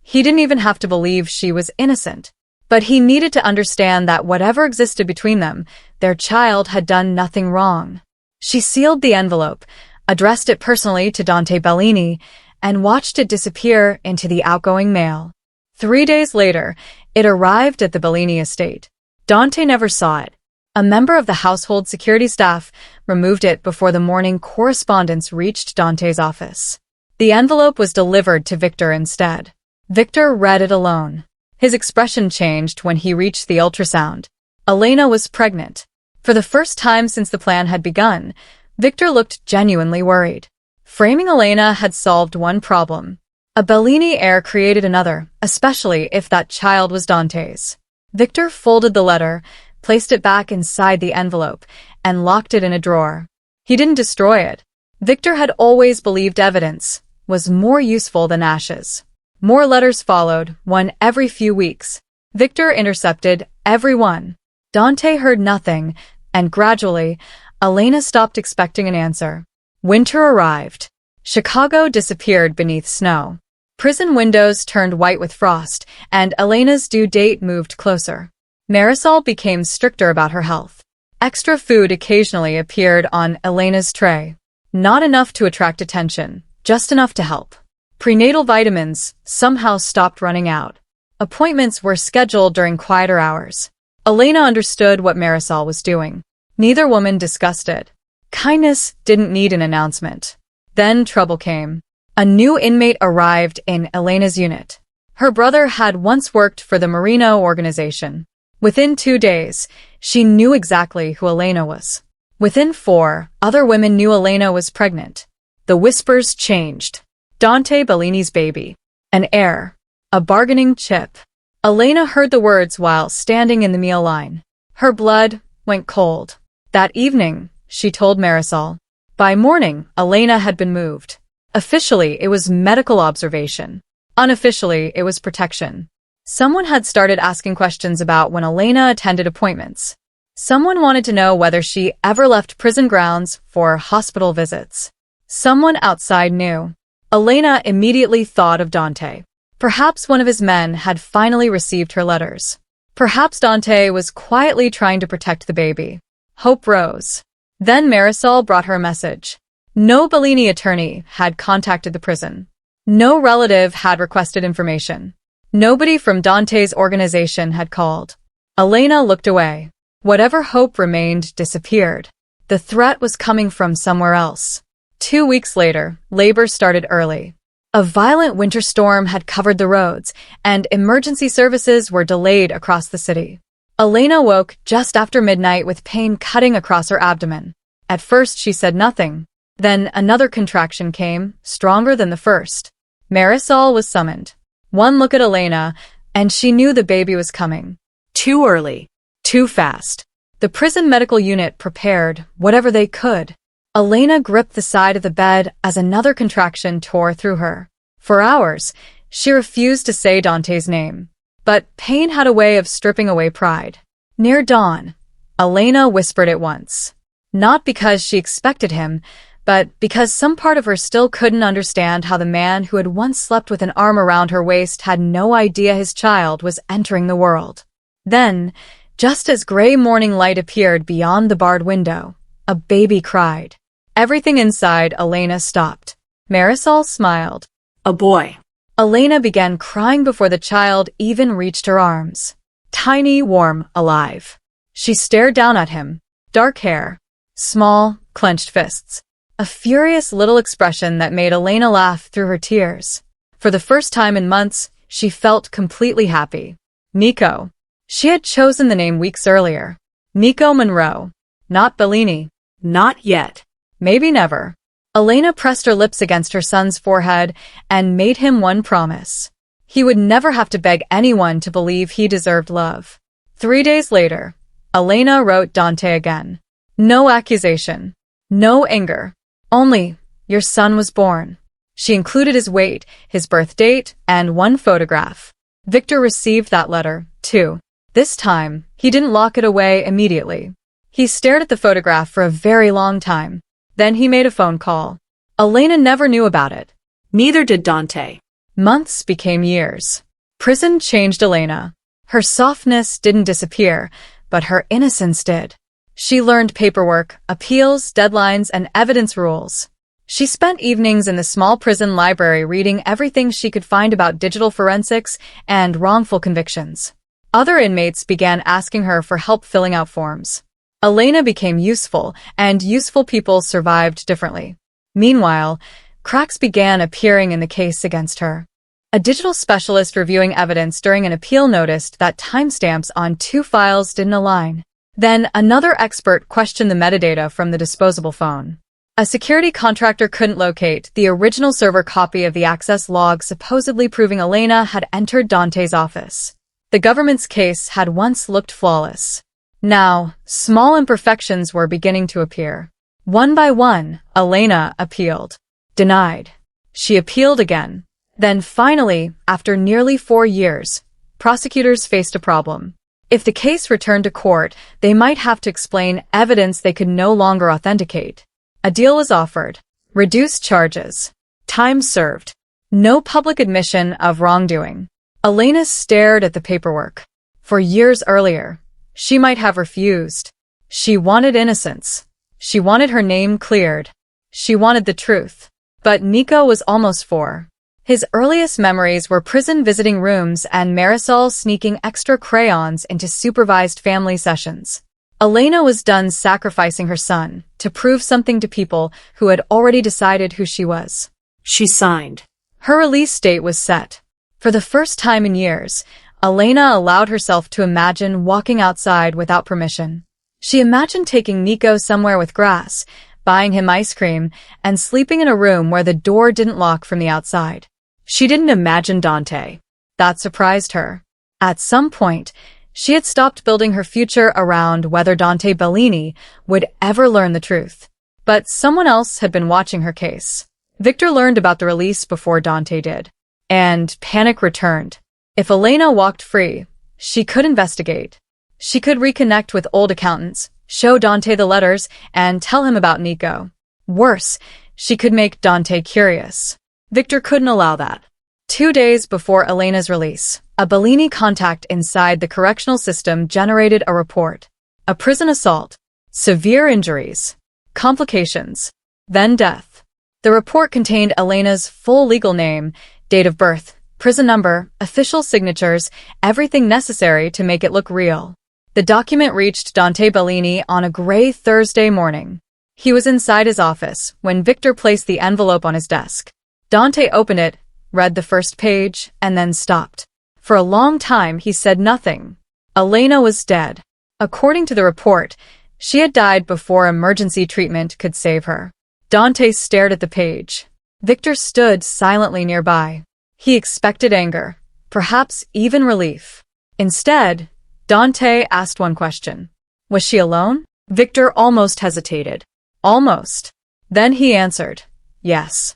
He didn't even have to believe she was innocent. But he needed to understand that whatever existed between them, their child had done nothing wrong. She sealed the envelope, addressed it personally to Dante Bellini, and watched it disappear into the outgoing mail. 3 days later, it arrived at the Bellini estate. Dante never saw it. A member of the household security staff removed it before the morning correspondence reached Dante's office. The envelope was delivered to Victor instead. Victor read it alone. His expression changed when he reached the ultrasound. Elena was pregnant. For the first time since the plan had begun, Victor looked genuinely worried. Framing Elena had solved one problem. A Bellini heir created another, especially if that child was Dante's. Victor folded the letter, placed it back inside the envelope, and locked it in a drawer. He didn't destroy it. Victor had always believed evidence was more useful than ashes. More letters followed, one every few weeks. Victor intercepted every one. Dante heard nothing, and gradually, Elena stopped expecting an answer. Winter arrived. Chicago disappeared beneath snow. Prison windows turned white with frost, and Elena's due date moved closer. Marisol became stricter about her health. Extra food occasionally appeared on Elena's tray. Not enough to attract attention, just enough to help. Prenatal vitamins somehow stopped running out. Appointments were scheduled during quieter hours. Elena understood what Marisol was doing. Neither woman discussed it. Kindness didn't need an announcement. Then trouble came. A new inmate arrived in Elena's unit. Her brother had once worked for the Marino organization. Within 2 days, she knew exactly who Elena was. Within 4, other women knew Elena was pregnant. The whispers changed. Dante Bellini's baby. An heir. A bargaining chip. Elena heard the words while standing in the meal line. Her blood went cold. That evening, she told Marisol. By morning, Elena had been moved. Officially, it was medical observation. Unofficially, it was protection. Someone had started asking questions about when Elena attended appointments. Someone wanted to know whether she ever left prison grounds for hospital visits. Someone outside knew. Elena immediately thought of Dante. Perhaps one of his men had finally received her letters. Perhaps Dante was quietly trying to protect the baby. Hope rose. Then Marisol brought her a message. No Bellini attorney had contacted the prison. No relative had requested information. Nobody from Dante's organization had called. Elena looked away. Whatever hope remained disappeared. The threat was coming from somewhere else. 2 weeks later, labor started early. A violent winter storm had covered the roads, and emergency services were delayed across the city. Elena woke just after midnight with pain cutting across her abdomen. At first, she said nothing. Then another contraction came, stronger than the first. Marisol was summoned. One look at Elena, and she knew the baby was coming. Too early. Too fast. The prison medical unit prepared whatever they could. Elena gripped the side of the bed as another contraction tore through her. For hours, she refused to say Dante's name. But pain had a way of stripping away pride. Near dawn, Elena whispered it once. Not because she expected him, but because some part of her still couldn't understand how the man who had once slept with an arm around her waist had no idea his child was entering the world. Then, just as gray morning light appeared beyond the barred window, a baby cried. Everything inside Elena stopped. Marisol smiled. A boy. Elena began crying before the child even reached her arms. Tiny, warm, alive. She stared down at him. Dark hair. Small, clenched fists. A furious little expression that made Elena laugh through her tears. For the first time in months, she felt completely happy. Nico. She had chosen the name weeks earlier. Nico Monroe. Not Bellini. Not yet. Maybe never. Elena pressed her lips against her son's forehead and made him one promise. He would never have to beg anyone to believe he deserved love. 3 days later, Elena wrote Dante again. No accusation. No anger. Only, your son was born. She included his weight, his birth date, and one photograph. Victor received that letter, too. This time, he didn't lock it away immediately. He stared at the photograph for a very long time. Then he made a phone call. Elena never knew about it. Neither did Dante. Months became years. Prison changed Elena. Her softness didn't disappear, but her innocence did. She learned paperwork, appeals, deadlines, and evidence rules. She spent evenings in the small prison library reading everything she could find about digital forensics and wrongful convictions. Other inmates began asking her for help filling out forms. Elena became useful, and useful people survived differently. Meanwhile, cracks began appearing in the case against her. A digital specialist reviewing evidence during an appeal noticed that timestamps on 2 files didn't align. Then another expert questioned the metadata from the disposable phone. A security contractor couldn't locate the original server copy of the access log, supposedly proving Elena had entered Dante's office. The government's case had once looked flawless. Now, small imperfections were beginning to appear. One by one, Elena appealed. Denied. She appealed again. Then finally, after nearly 4 years, prosecutors faced a problem. If the case returned to court, they might have to explain evidence they could no longer authenticate. A deal was offered. Reduced charges. Time served. No public admission of wrongdoing. Elena stared at the paperwork. For years earlier, she might have refused. She wanted innocence. She wanted her name cleared. She wanted the truth. But Nico was almost 4. His earliest memories were prison visiting rooms and Marisol sneaking extra crayons into supervised family sessions. Elena was done sacrificing her son to prove something to people who had already decided who she was. She signed. Her release date was set. For the first time in years, Elena allowed herself to imagine walking outside without permission. She imagined taking Nico somewhere with grass, buying him ice cream, and sleeping in a room where the door didn't lock from the outside. She didn't imagine Dante. That surprised her. At some point, she had stopped building her future around whether Dante Bellini would ever learn the truth. But someone else had been watching her case. Victor learned about the release before Dante did. And panic returned. If Elena walked free, she could investigate. She could reconnect with old accountants, show Dante the letters, and tell him about Nico. Worse, she could make Dante curious. Victor couldn't allow that. 2 days before Elena's release, a Bellini contact inside the correctional system generated a report. A prison assault. Severe injuries. Complications. Then death. The report contained Elena's full legal name, date of birth, prison number, official signatures, everything necessary to make it look real. The document reached Dante Bellini on a gray Thursday morning. He was inside his office when Victor placed the envelope on his desk. Dante opened it, read the first page, and then stopped. For a long time, he said nothing. Elena was dead. According to the report, she had died before emergency treatment could save her. Dante stared at the page. Victor stood silently nearby. He expected anger, perhaps even relief. Instead, Dante asked one question. Was she alone? Victor almost hesitated. Almost. Then he answered, yes.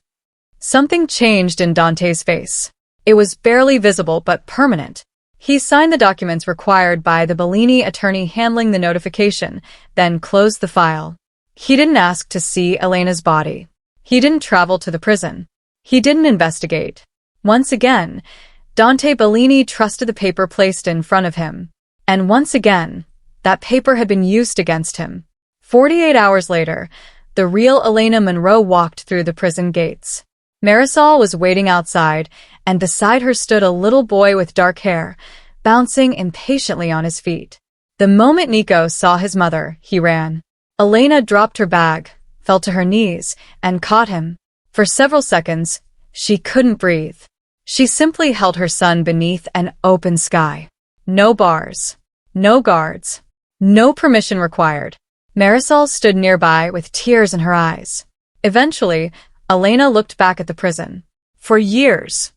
Something changed in Dante's face. It was barely visible but permanent. He signed the documents required by the Bellini attorney handling the notification, then closed the file. He didn't ask to see Elena's body. He didn't travel to the prison. He didn't investigate. Once again, Dante Bellini trusted the paper placed in front of him. And once again, that paper had been used against him. 48 hours later, the real Elena Monroe walked through the prison gates. Marisol was waiting outside, and beside her stood a little boy with dark hair, bouncing impatiently on his feet. The moment Nico saw his mother, he ran. Elena dropped her bag, fell to her knees, and caught him. For several seconds, she couldn't breathe. She simply held her son beneath an open sky. No bars. No guards. No permission required. Marisol stood nearby with tears in her eyes. Eventually, Elena looked back at the prison. For years,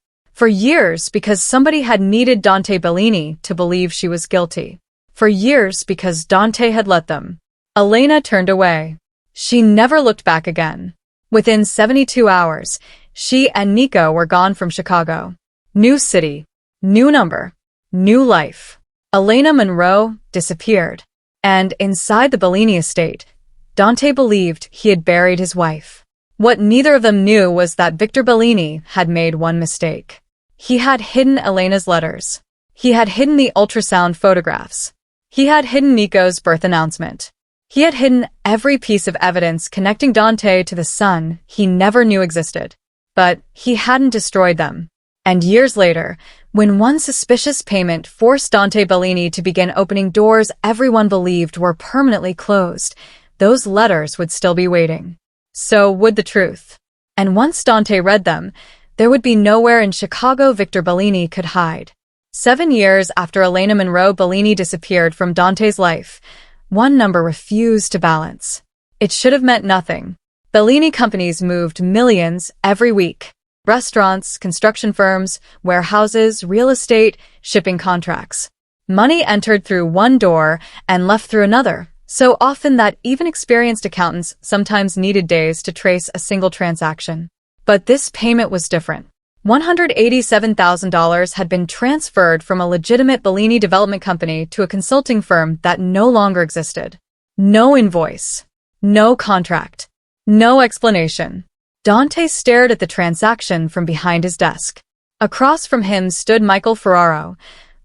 because somebody had needed Dante Bellini to believe she was guilty. For years because Dante had let them. Elena turned away. She never looked back again. Within 72 hours, she and Nico were gone from Chicago. New city, new number, new life. Elena Monroe disappeared, and inside the Bellini estate, Dante believed he had buried his wife. What neither of them knew was that Victor Bellini had made one mistake. He had hidden Elena's letters. He had hidden the ultrasound photographs. He had hidden Nico's birth announcement. He had hidden every piece of evidence connecting Dante to the son he never knew existed. But he hadn't destroyed them. And years later, when one suspicious payment forced Dante Bellini to begin opening doors everyone believed were permanently closed, those letters would still be waiting. So would the truth. And once Dante read them, there would be nowhere in Chicago Victor Bellini could hide. 7 years after Elena Monroe Bellini disappeared from Dante's life, one number refused to balance. It should have meant nothing. Bellini companies moved millions every week. Restaurants, construction firms, warehouses, real estate, shipping contracts. Money entered through one door and left through another, so often that even experienced accountants sometimes needed days to trace a single transaction. But this payment was different. $187,000 had been transferred from a legitimate Bellini development company to a consulting firm that no longer existed. No invoice. No contract. No explanation. Dante stared at the transaction from behind his desk. Across from him stood Michael Ferraro,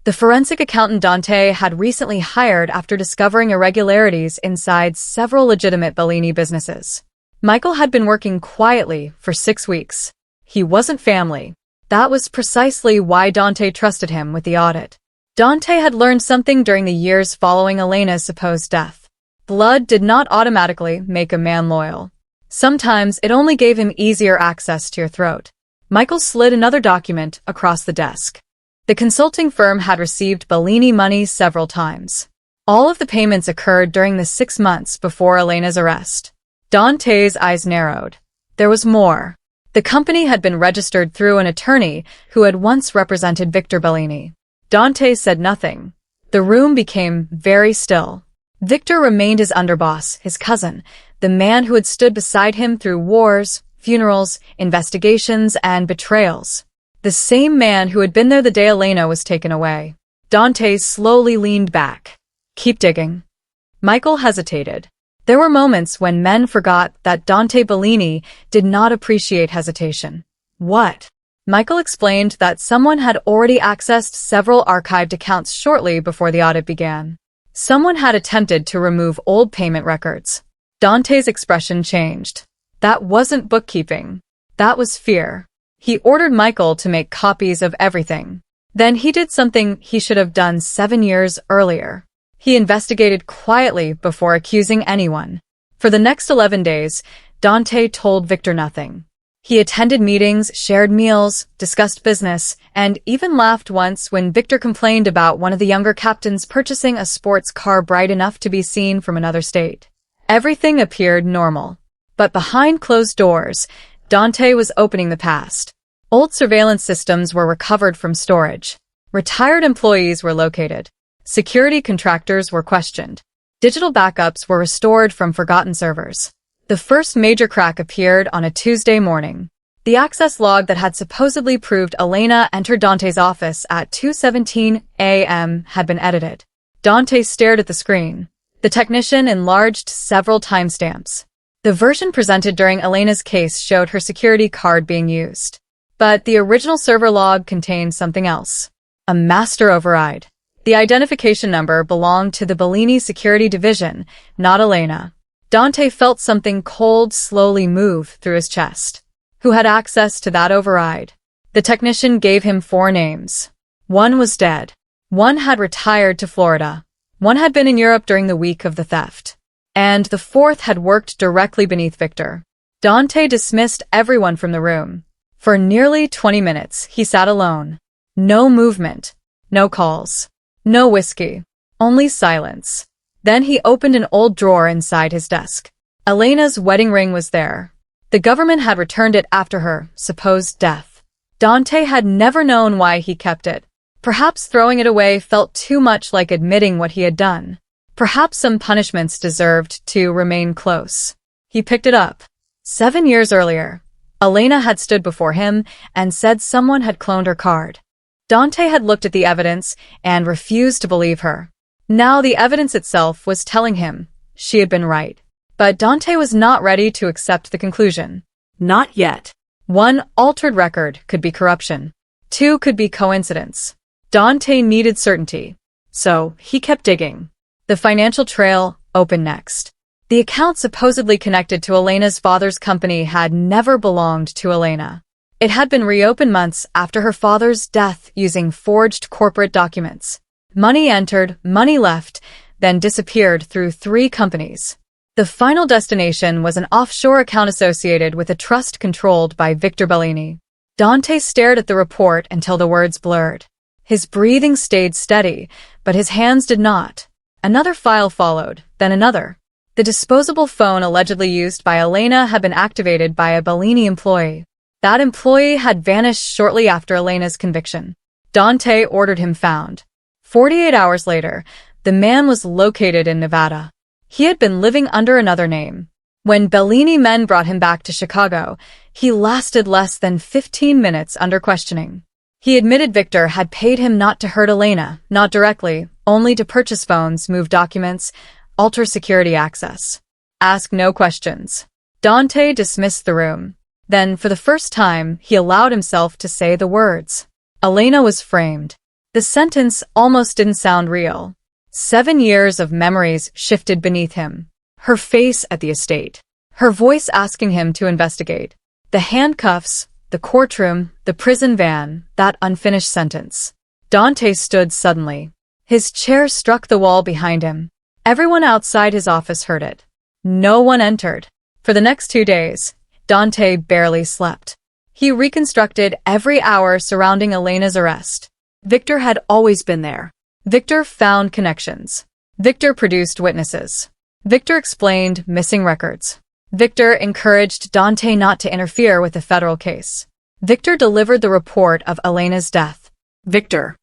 the forensic accountant Dante had recently hired after discovering irregularities inside several legitimate Bellini businesses. Michael had been working quietly for 6 weeks. He wasn't family. That was precisely why Dante trusted him with the audit. Dante had learned something during the years following Elena's supposed death. Blood did not automatically make a man loyal. Sometimes it only gave him easier access to your throat. Michael slid another document across the desk. The consulting firm had received Bellini money several times. All of the payments occurred during the 6 months before Elena's arrest. Dante's eyes narrowed. There was more. The company had been registered through an attorney who had once represented Victor Bellini. Dante said nothing. The room became very still. Victor remained his underboss, his cousin, the man who had stood beside him through wars, funerals, investigations, and betrayals. The same man who had been there the day Elena was taken away. Dante slowly leaned back. Keep digging. Michael hesitated. There were moments when men forgot that Dante Bellini did not appreciate hesitation. What? Michael explained that someone had already accessed several archived accounts shortly before the audit began. Someone had attempted to remove old payment records. Dante's expression changed. That wasn't bookkeeping. That was fear. He ordered Michael to make copies of everything. Then he did something he should have done 7 years earlier. He investigated quietly before accusing anyone. For the next 11 days, Dante told Victor nothing. He attended meetings, shared meals, discussed business, and even laughed once when Victor complained about one of the younger captains purchasing a sports car bright enough to be seen from another state. Everything appeared normal. But behind closed doors, Dante was opening the past. Old surveillance systems were recovered from storage. Retired employees were located. Security contractors were questioned. Digital backups were restored from forgotten servers. The first major crack appeared on a Tuesday morning. The access log that had supposedly proved Elena entered Dante's office at 2:17 a.m. had been edited. Dante stared at the screen. The technician enlarged several timestamps. The version presented during Elena's case showed her security card being used. But the original server log contained something else. A master override. The identification number belonged to the Bellini security division, not Elena. Dante felt something cold slowly move through his chest. Who had access to that override? The technician gave him 4 names. One was dead. One had retired to Florida. One had been in Europe during the week of the theft. And the 4th had worked directly beneath Victor. Dante dismissed everyone from the room. For nearly 20 minutes, he sat alone. No movement. No calls. No whiskey. Only silence. Then he opened an old drawer inside his desk. Elena's wedding ring was there. The government had returned it after her supposed death. Dante had never known why he kept it. Perhaps throwing it away felt too much like admitting what he had done. Perhaps some punishments deserved to remain close. He picked it up. 7 years earlier, Elena had stood before him and said someone had cloned her card. Dante had looked at the evidence and refused to believe her. Now the evidence itself was telling him she had been right. But Dante was not ready to accept the conclusion. Not yet. 1. Altered record could be corruption. 2. Could be coincidence. Dante needed certainty. So he kept digging. The financial trail opened next. The account supposedly connected to Elena's father's company had never belonged to Elena. It had been reopened months after her father's death using forged corporate documents. Money entered, money left, then disappeared through 3 companies. The final destination was an offshore account associated with a trust controlled by Victor Bellini. Dante stared at the report until the words blurred. His breathing stayed steady, but his hands did not. Another file followed, then another. The disposable phone allegedly used by Elena had been activated by a Bellini employee. That employee had vanished shortly after Elena's conviction. Dante ordered him found. 48 hours later, the man was located in Nevada. He had been living under another name. When Bellini men brought him back to Chicago, he lasted less than 15 minutes under questioning. He admitted Victor had paid him not to hurt Elena, not directly, only to purchase phones, move documents, alter security access. Ask no questions. Dante dismissed the room. Then, for the first time, he allowed himself to say the words. Elena was framed. The sentence almost didn't sound real. 7 years of memories shifted beneath him. Her face at the estate. Her voice asking him to investigate. The handcuffs, the courtroom, the prison van, that unfinished sentence. Dante stood suddenly. His chair struck the wall behind him. Everyone outside his office heard it. No one entered. For the next 2 days, Dante barely slept. He reconstructed every hour surrounding Elena's arrest. Victor had always been there. Victor found connections. Victor produced witnesses. Victor explained missing records. Victor encouraged Dante not to interfere with the federal case. Victor delivered the report of Elena's death. Victor.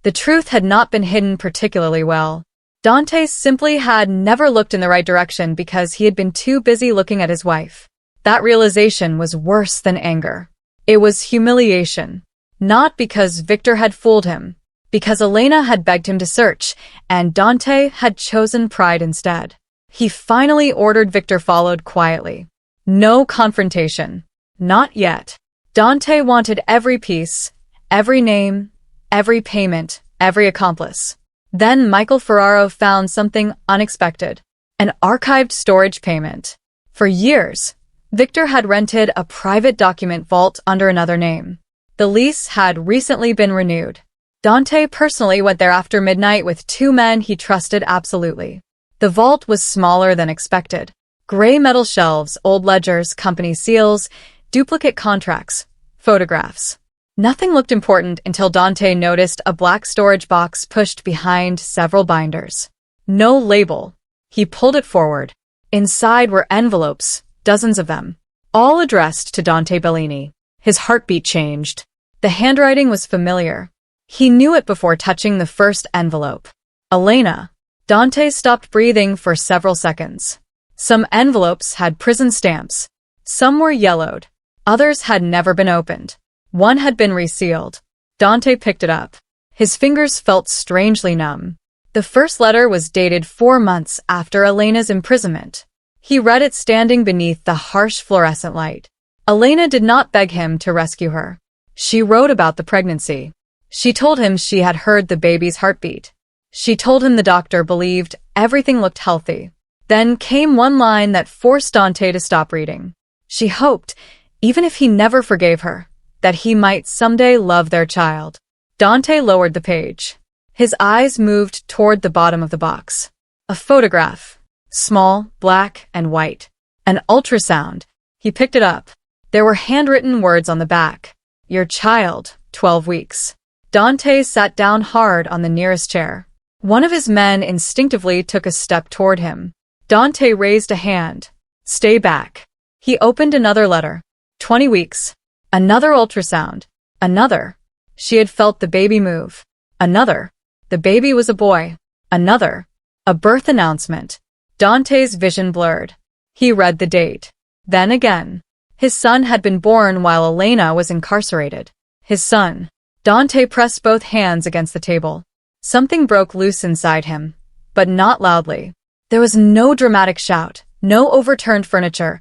The truth had not been hidden particularly well. Dante simply had never looked in the right direction because he had been too busy looking at his wife. That realization was worse than anger. It was humiliation. Not because Victor had fooled him, because Elena had begged him to search, and Dante had chosen pride instead. He finally ordered Victor followed quietly. No confrontation. Not yet. Dante wanted every piece, every name, every payment, every accomplice. Then Michael Ferraro found something unexpected. An archived storage payment. For years, Victor had rented a private document vault under another name. The lease had recently been renewed. Dante personally went there after midnight with 2 men he trusted absolutely. The vault was smaller than expected. Gray metal shelves, old ledgers, company seals, duplicate contracts, photographs. Nothing looked important until Dante noticed a black storage box pushed behind several binders. No label. He pulled it forward. Inside were envelopes, dozens of them, all addressed to Dante Bellini. His heartbeat changed. The handwriting was familiar. He knew it before touching the first envelope. Elena. Dante stopped breathing for several seconds. Some envelopes had prison stamps. Some were yellowed. Others had never been opened. One had been resealed. Dante picked it up. His fingers felt strangely numb. The first letter was dated 4 months after Elena's imprisonment. He read it standing beneath the harsh fluorescent light. Elena did not beg him to rescue her. She wrote about the pregnancy. She told him she had heard the baby's heartbeat. She told him the doctor believed everything looked healthy. Then came one line that forced Dante to stop reading. She hoped, even if he never forgave her, that he might someday love their child. Dante lowered the page. His eyes moved toward the bottom of the box. A photograph. Small, black, and white. An ultrasound. He picked it up. There were handwritten words on the back. Your child, 12 weeks. Dante sat down hard on the nearest chair. One of his men instinctively took a step toward him. Dante raised a hand. Stay back. He opened another letter. 20 weeks. Another ultrasound. Another. She had felt the baby move. Another. The baby was a boy. Another. A birth announcement. Dante's vision blurred. He read the date. Then again. His son had been born while Elena was incarcerated. His son. Dante pressed both hands against the table. Something broke loose inside him, but not loudly. There was no dramatic shout, no overturned furniture,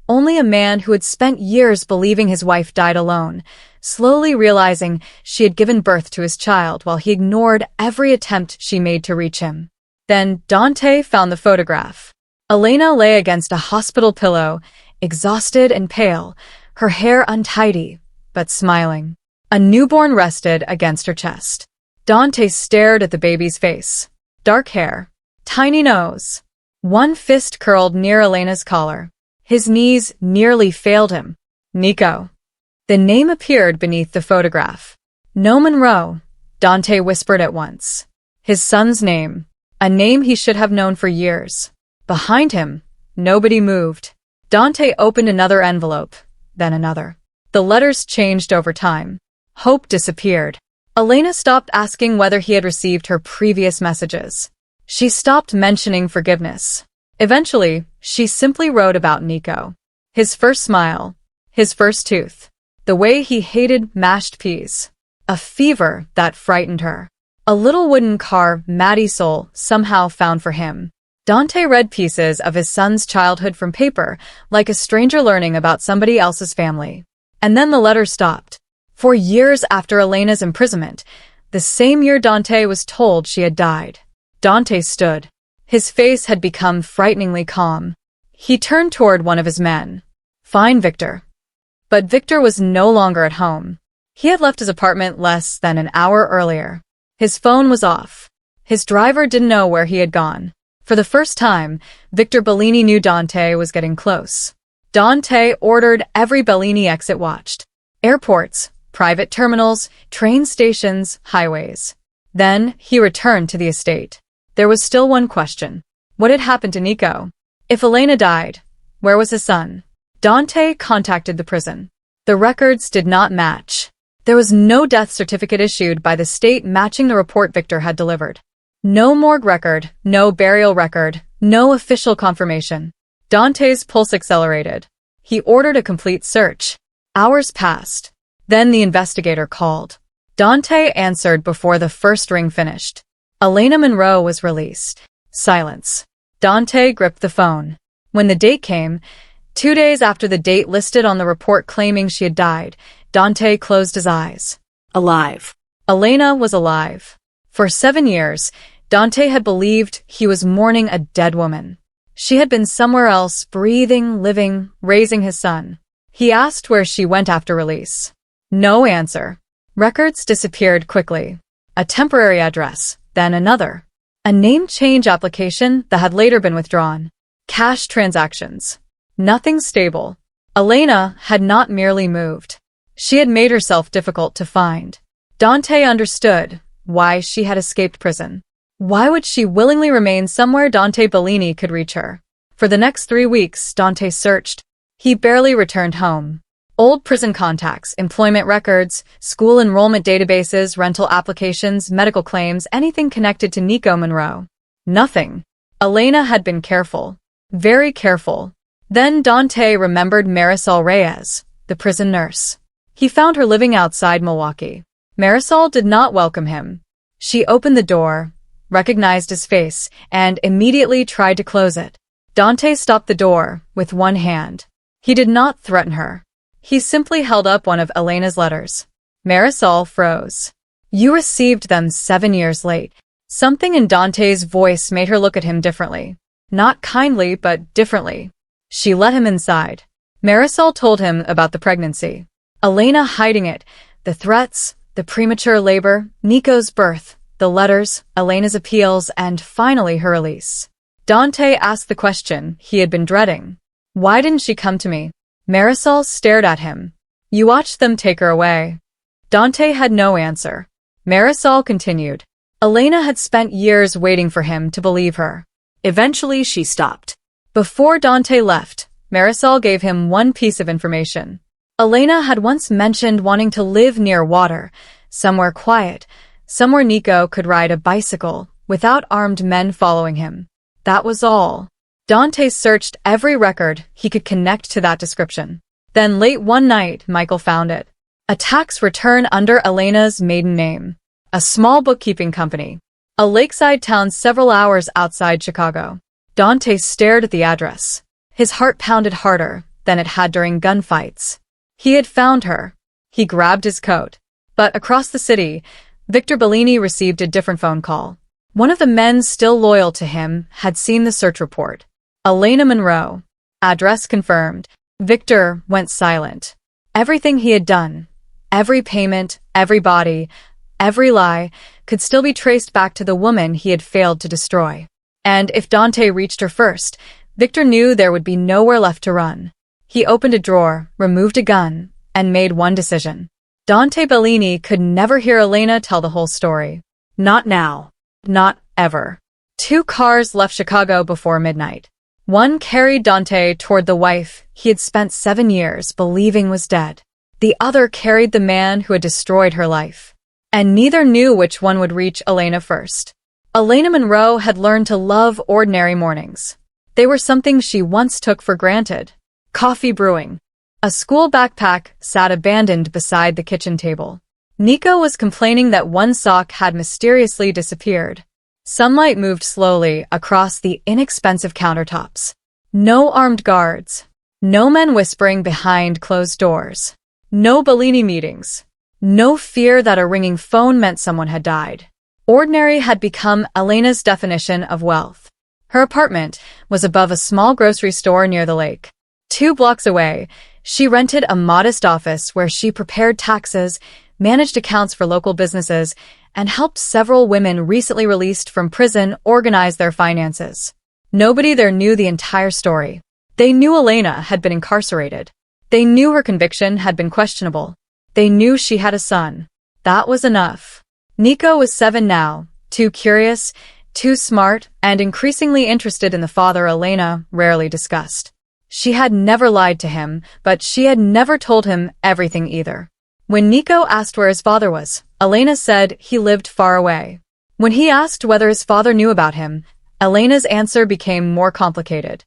only a man who had spent years believing his wife died alone, slowly realizing she had given birth to his child while he ignored every attempt she made to reach him. Then Dante found the photograph. Elena lay against a hospital pillow, exhausted and pale, her hair untidy, but smiling. A newborn rested against her chest. Dante stared at the baby's face. Dark hair, tiny nose. One fist curled near Elena's collar. His knees nearly failed him. Nico. The name appeared beneath the photograph. No Monroe, Dante whispered at once. His son's name, a name he should have known for years. Behind him, nobody moved. Dante opened another envelope, then another. The letters changed over time. Hope disappeared. Elena stopped asking whether he had received her previous messages. She stopped mentioning forgiveness. Eventually, she simply wrote about Nico. His first smile. His first tooth. The way he hated mashed peas. A fever that frightened her. A little wooden car Maddie's soul somehow found for him. Dante read pieces of his son's childhood from paper, like a stranger learning about somebody else's family. And then the letter stopped. For years after Elena's imprisonment, the same year Dante was told she had died. Dante stood. His face had become frighteningly calm. He turned toward one of his men. Find Victor. But Victor was no longer at home. He had left his apartment less than an hour earlier. His phone was off. His driver didn't know where he had gone. For the first time, Victor Bellini knew Dante was getting close. Dante ordered every Bellini exit watched. Airports, private terminals, train stations, highways. Then he returned to the estate. There was still one question. What had happened to Nico? If Elena died, where was his son? Dante contacted the prison. The records did not match. There was no death certificate issued by the state matching the report Victor had delivered. No morgue record, no burial record, no official confirmation. Dante's pulse accelerated. He ordered a complete search. Hours passed. Then the investigator called. Dante answered before the first ring finished. Elena Monroe was released. Silence. Dante gripped the phone. When the date came, 2 days after the date listed on the report claiming she had died, Dante closed his eyes. Alive. Elena was alive. For 7 years, Dante had believed he was mourning a dead woman. She had been somewhere else, breathing, living, raising his son. He asked where she went after release. No answer. Records disappeared quickly. A temporary address, then another. A name change application that had later been withdrawn. Cash transactions. Nothing stable. Elena had not merely moved. She had made herself difficult to find. Dante understood why she had escaped prison. Why would she willingly remain somewhere Dante Bellini could reach her? For the next 3 weeks, Dante searched. He barely returned home. Old prison contacts, employment records, school enrollment databases, rental applications, medical claims, anything connected to Nico Monroe. Nothing. Elena had been careful. Very careful. Then Dante remembered Marisol Reyes, the prison nurse. He found her living outside Milwaukee. Marisol did not welcome him. She opened the door, recognized his face, and immediately tried to close it. Dante stopped the door with one hand. He did not threaten her. He simply held up one of Elena's letters. Marisol froze. You received them 7 years late. Something in Dante's voice made her look at him differently. Not kindly, but differently. She let him inside. Marisol told him about the pregnancy. Elena hiding it, the threats, the premature labor, Nico's birth, the letters, Elena's appeals, and finally her release. Dante asked the question he had been dreading. Why didn't she come to me? Marisol stared at him. You watched them take her away. Dante had no answer. Marisol continued. Elena had spent years waiting for him to believe her. Eventually she stopped. Before Dante left, Marisol gave him one piece of information. Elena had once mentioned wanting to live near water, somewhere quiet, somewhere Nico could ride a bicycle without armed men following him. That was all. Dante searched every record he could connect to that description. Then late one night, Michael found it. A tax return under Elena's maiden name. A small bookkeeping company. A lakeside town several hours outside Chicago. Dante stared at the address. His heart pounded harder than it had during gunfights. He had found her. He grabbed his coat. But across the city, Victor Bellini received a different phone call. One of the men still loyal to him had seen the search report. Elena Monroe. Address confirmed. Victor went silent. Everything he had done, every payment, every body, every lie, could still be traced back to the woman he had failed to destroy. And if Dante reached her first, Victor knew there would be nowhere left to run. He opened a drawer, removed a gun, and made one decision. Dante Bellini could never hear Elena tell the whole story. Not now. Not ever. 2 cars left Chicago before midnight. One carried Dante toward the wife he had spent 7 years believing was dead. The other carried the man who had destroyed her life. And neither knew which one would reach Elena first. Elena Monroe had learned to love ordinary mornings. They were something she once took for granted. Coffee brewing. A school backpack sat abandoned beside the kitchen table. Nico was complaining that one sock had mysteriously disappeared. Sunlight moved slowly across the inexpensive countertops. No armed guards. No men whispering behind closed doors. No Bellini meetings. No fear that a ringing phone meant someone had died. Ordinary had become Elena's definition of wealth. Her apartment was above a small grocery store near the lake. 2 blocks away, she rented a modest office where she prepared taxes, managed accounts for local businesses, and helped several women recently released from prison organize their finances. Nobody there knew the entire story. They knew Elena had been incarcerated. They knew her conviction had been questionable. They knew she had a son. That was enough. Nico was 7 now, too curious, too smart, and increasingly interested in the father Elena rarely discussed. She had never lied to him, but she had never told him everything either. When Nico asked where his father was, Elena said he lived far away. When he asked whether his father knew about him, Elena's answer became more complicated.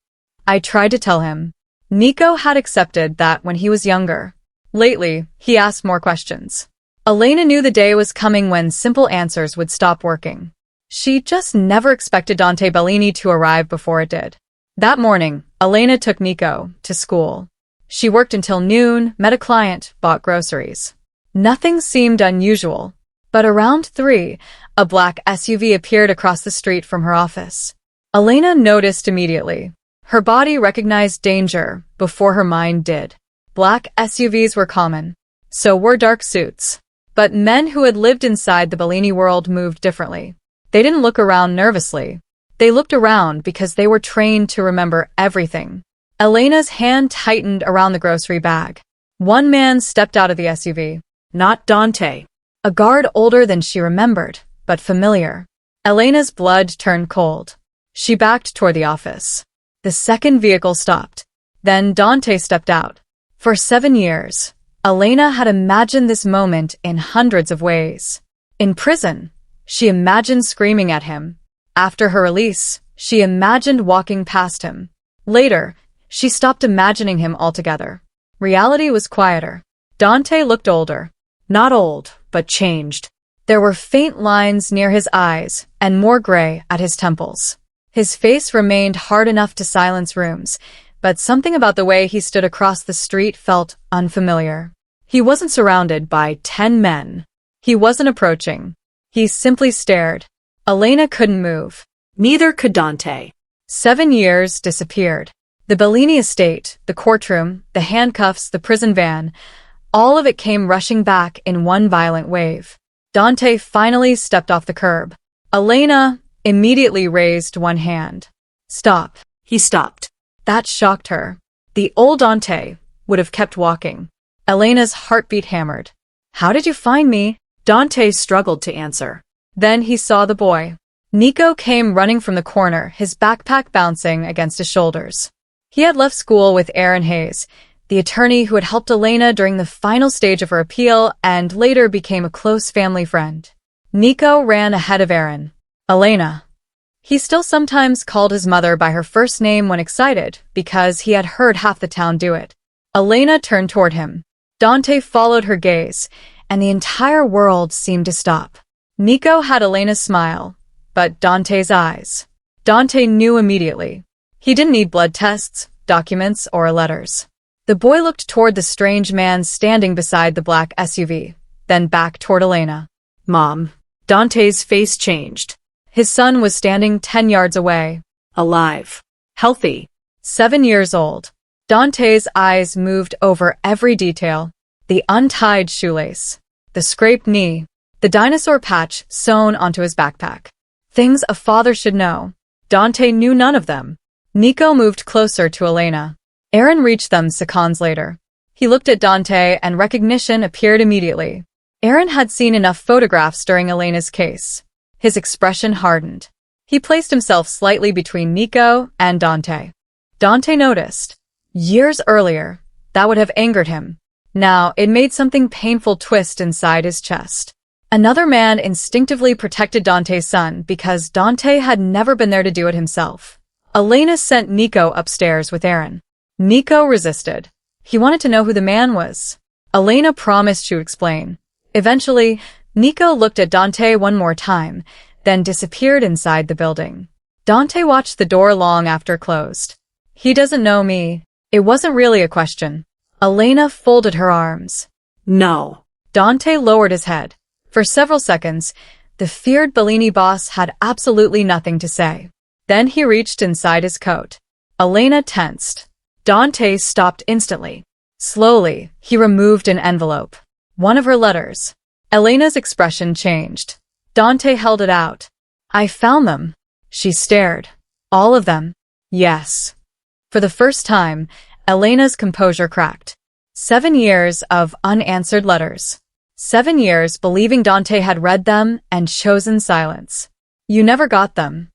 I tried to tell him. Nico had accepted that when he was younger. Lately, he asked more questions. Elena knew the day was coming when simple answers would stop working. She just never expected Dante Bellini to arrive before it did. That morning, Elena took Nico to school. She worked until noon, met a client, bought groceries. Nothing seemed unusual. But around 3, a black SUV appeared across the street from her office. Elena noticed immediately. Her body recognized danger before her mind did. Black SUVs were common. So were dark suits. But men who had lived inside the Bellini world moved differently. They didn't look around nervously. They looked around because they were trained to remember everything. Elena's hand tightened around the grocery bag. One man stepped out of the SUV. Not Dante. A guard older than she remembered, but familiar. Elena's blood turned cold. She backed toward the office. The second vehicle stopped. Then Dante stepped out. For 7 years, Elena had imagined this moment in hundreds of ways. In prison, she imagined screaming at him. After her release, she imagined walking past him. Later, she stopped imagining him altogether. Reality was quieter. Dante looked older. Not old, but changed. There were faint lines near his eyes and more gray at his temples. His face remained hard enough to silence rooms, but something about the way he stood across the street felt unfamiliar. He wasn't surrounded by 10 men. He wasn't approaching. He simply stared. Elena couldn't move. Neither could Dante. 7 years disappeared. The Bellini estate, the courtroom, the handcuffs, the prison van, all of it came rushing back in one violent wave. Dante finally stepped off the curb. Elena immediately raised one hand. Stop. He stopped. That shocked her. The old Dante would have kept walking. Elena's heartbeat hammered. How did you find me? Dante struggled to answer. Then he saw the boy. Nico came running from the corner, his backpack bouncing against his shoulders. He had left school with Aaron Hayes, the attorney who had helped Elena during the final stage of her appeal and later became a close family friend. Nico ran ahead of Aaron. Elena. He still sometimes called his mother by her first name when excited because he had heard half the town do it. Elena turned toward him. Dante followed her gaze, and the entire world seemed to stop. Nico had Elena's smile, but Dante's eyes. Dante knew immediately. He didn't need blood tests, documents, or letters. The boy looked toward the strange man standing beside the black SUV, then back toward Elena. Mom. Dante's face changed. His son was standing 10 yards away. Alive. Healthy. 7 years old. Dante's eyes moved over every detail. The untied shoelace. The scraped knee. The dinosaur patch sewn onto his backpack. Things a father should know. Dante knew none of them. Nico moved closer to Elena. Aaron reached them seconds later. He looked at Dante and recognition appeared immediately. Aaron had seen enough photographs during Elena's case. His expression hardened. He placed himself slightly between Nico and Dante. Dante noticed. Years earlier, that would have angered him. Now, it made something painful twist inside his chest. Another man instinctively protected Dante's son because Dante had never been there to do it himself. Elena sent Nico upstairs with Aaron. Nico resisted. He wanted to know who the man was. Elena promised she would explain. Eventually, Nico looked at Dante one more time, then disappeared inside the building. Dante watched the door long after closed. He doesn't know me. It wasn't really a question. Elena folded her arms. No. Dante lowered his head. For several seconds, the feared Bellini boss had absolutely nothing to say. Then he reached inside his coat. Elena tensed. Dante stopped instantly. Slowly, he removed an envelope. One of her letters. Elena's expression changed. Dante held it out. I found them. She stared. All of them. Yes. For the first time, Elena's composure cracked. 7 years of unanswered letters. 7 years believing Dante had read them and chosen silence. You never got them.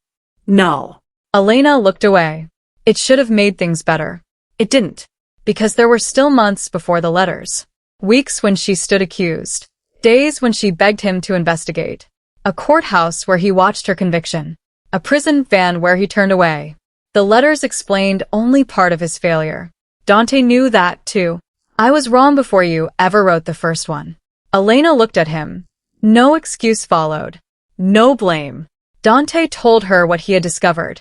No. Elena looked away. It should have made things better. It didn't, because there were still months before the letters. Weeks when she stood accused. Days when she begged him to investigate. A courthouse where he watched her conviction. A prison van where he turned away. The letters explained only part of his failure. Dante knew that, too. I was wrong before you ever wrote the first one. Elena looked at him. No excuse followed. No blame. Dante told her what he had discovered.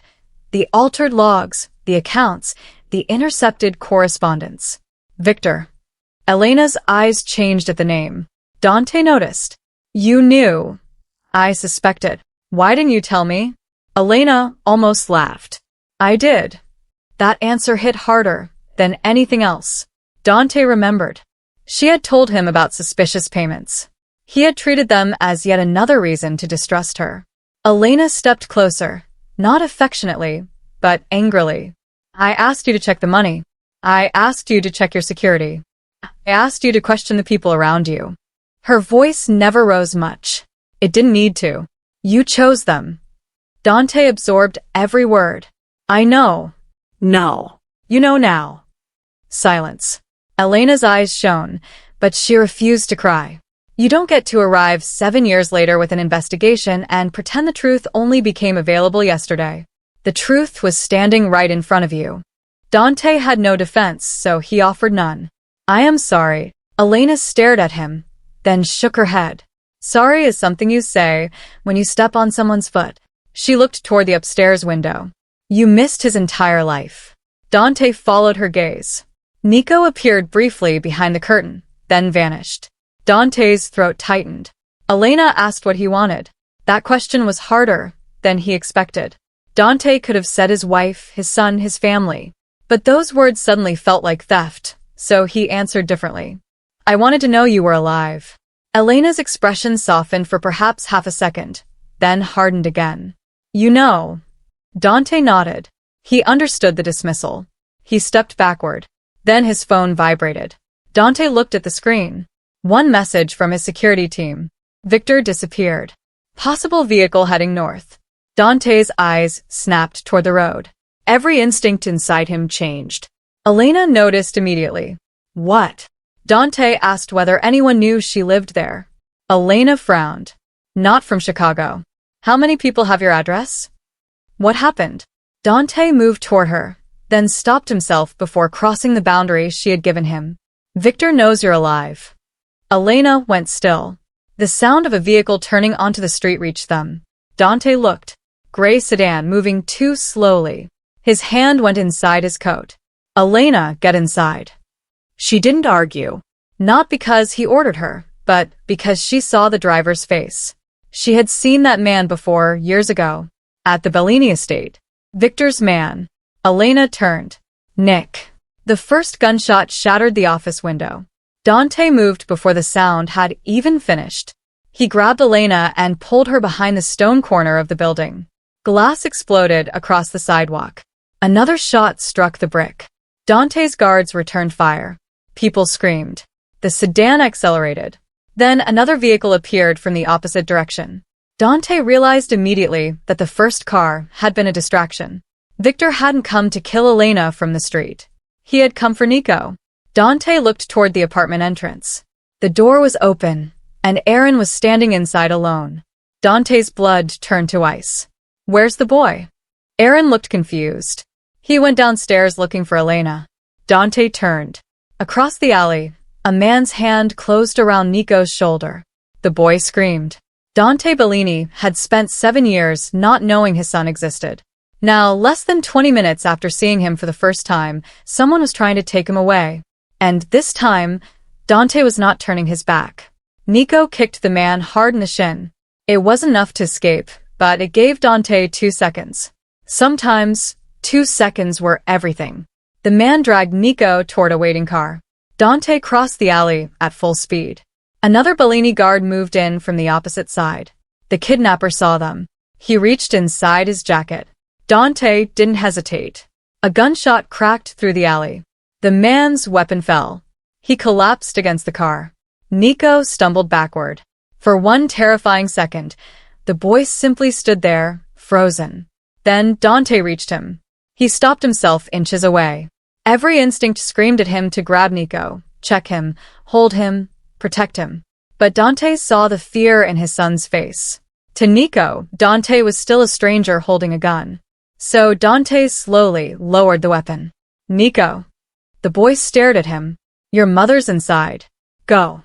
The altered logs, the accounts, the intercepted correspondence. Victor. Elena's eyes changed at the name. Dante noticed. You knew. I suspected. Why didn't you tell me? Elena almost laughed. I did. That answer hit harder than anything else. Dante remembered. She had told him about suspicious payments. He had treated them as yet another reason to distrust her. Elena stepped closer, not affectionately, but angrily. I asked you to check the money. I asked you to check your security. I asked you to question the people around you. Her voice never rose much. It didn't need to. You chose them. Dante absorbed every word. I know. No. You know now. Silence. Elena's eyes shone, but she refused to cry. You don't get to arrive 7 years later with an investigation and pretend the truth only became available yesterday. The truth was standing right in front of you. Dante had no defense, so he offered none. I am sorry. Elena stared at him, then shook her head. Sorry is something you say when you step on someone's foot. She looked toward the upstairs window. You missed his entire life. Dante followed her gaze. Nico appeared briefly behind the curtain, then vanished. Dante's throat tightened. Elena asked what he wanted. That question was harder than he expected. Dante could have said his wife, his son, his family. But those words suddenly felt like theft, so he answered differently. I wanted to know you were alive. Elena's expression softened for perhaps half a second, then hardened again. You know. Dante nodded. He understood the dismissal. He stepped backward. Then his phone vibrated. Dante looked at the screen. One message from his security team. Victor disappeared. Possible vehicle heading north. Dante's eyes snapped toward the road. Every instinct inside him changed. Elena noticed immediately. What? Dante asked whether anyone knew she lived there. Elena frowned. Not from Chicago. How many people have your address? What happened? Dante moved toward her, then stopped himself before crossing the boundary she had given him. Victor knows you're alive. Elena went still. The sound of a vehicle turning onto the street reached them. Dante looked. Gray sedan moving too slowly. His hand went inside his coat. Elena, get inside. She didn't argue. Not because he ordered her, but because she saw the driver's face. She had seen that man before, years ago. At the Bellini estate. Victor's man. Elena turned. Nick. The first gunshot shattered the office window. Dante moved before the sound had even finished. He grabbed Elena and pulled her behind the stone corner of the building. Glass exploded across the sidewalk. Another shot struck the brick. Dante's guards returned fire. People screamed. The sedan accelerated. Then another vehicle appeared from the opposite direction. Dante realized immediately that the first car had been a distraction. Victor hadn't come to kill Elena from the street. He had come for Nico. Dante looked toward the apartment entrance. The door was open, and Aaron was standing inside alone. Dante's blood turned to ice. Where's the boy? Aaron looked confused. He went downstairs looking for Elena. Dante turned. Across the alley, a man's hand closed around Nico's shoulder. The boy screamed. Dante Bellini had spent 7 years not knowing his son existed. Now, less than 20 minutes after seeing him for the first time, someone was trying to take him away. And this time, Dante was not turning his back. Nico kicked the man hard in the shin. It wasn't enough to escape, but it gave Dante 2 seconds. Sometimes, 2 seconds were everything. The man dragged Nico toward a waiting car. Dante crossed the alley at full speed. Another Bellini guard moved in from the opposite side. The kidnapper saw them. He reached inside his jacket. Dante didn't hesitate. A gunshot cracked through the alley. The man's weapon fell. He collapsed against the car. Nico stumbled backward. For one terrifying second, the boy simply stood there, frozen. Then Dante reached him. He stopped himself inches away. Every instinct screamed at him to grab Nico, check him, hold him, protect him. But Dante saw the fear in his son's face. To Nico, Dante was still a stranger holding a gun. So Dante slowly lowered the weapon. Nico. The boy stared at him. Your mother's inside. Go.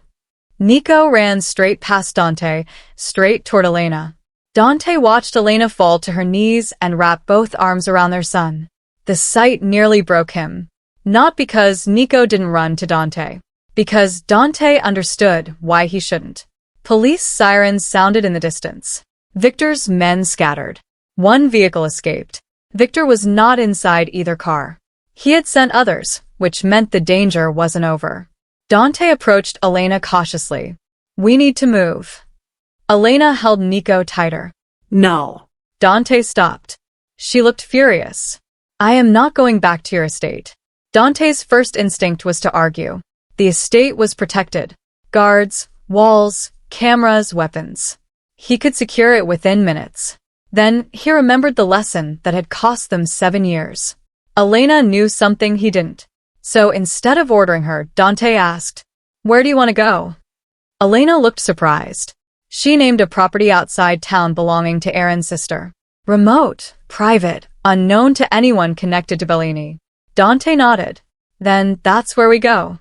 Nico ran straight past Dante, straight toward Elena. Dante watched Elena fall to her knees and wrap both arms around their son. The sight nearly broke him. Not because Nico didn't run to Dante. Because Dante understood why he shouldn't. Police sirens sounded in the distance. Victor's men scattered. One vehicle escaped. Victor was not inside either car. He had sent others, which meant the danger wasn't over. Dante approached Elena cautiously. We need to move. Elena held Nico tighter. No. Dante stopped. She looked furious. I am not going back to your estate. Dante's first instinct was to argue. The estate was protected. Guards, walls, cameras, weapons. He could secure it within minutes. Then he remembered the lesson that had cost them 7 years. Elena knew something he didn't. So instead of ordering her, Dante asked, Where do you want to go? Elena looked surprised. She named a property outside town belonging to Aaron's sister. Remote, private, unknown to anyone connected to Bellini. Dante nodded. Then that's where we go.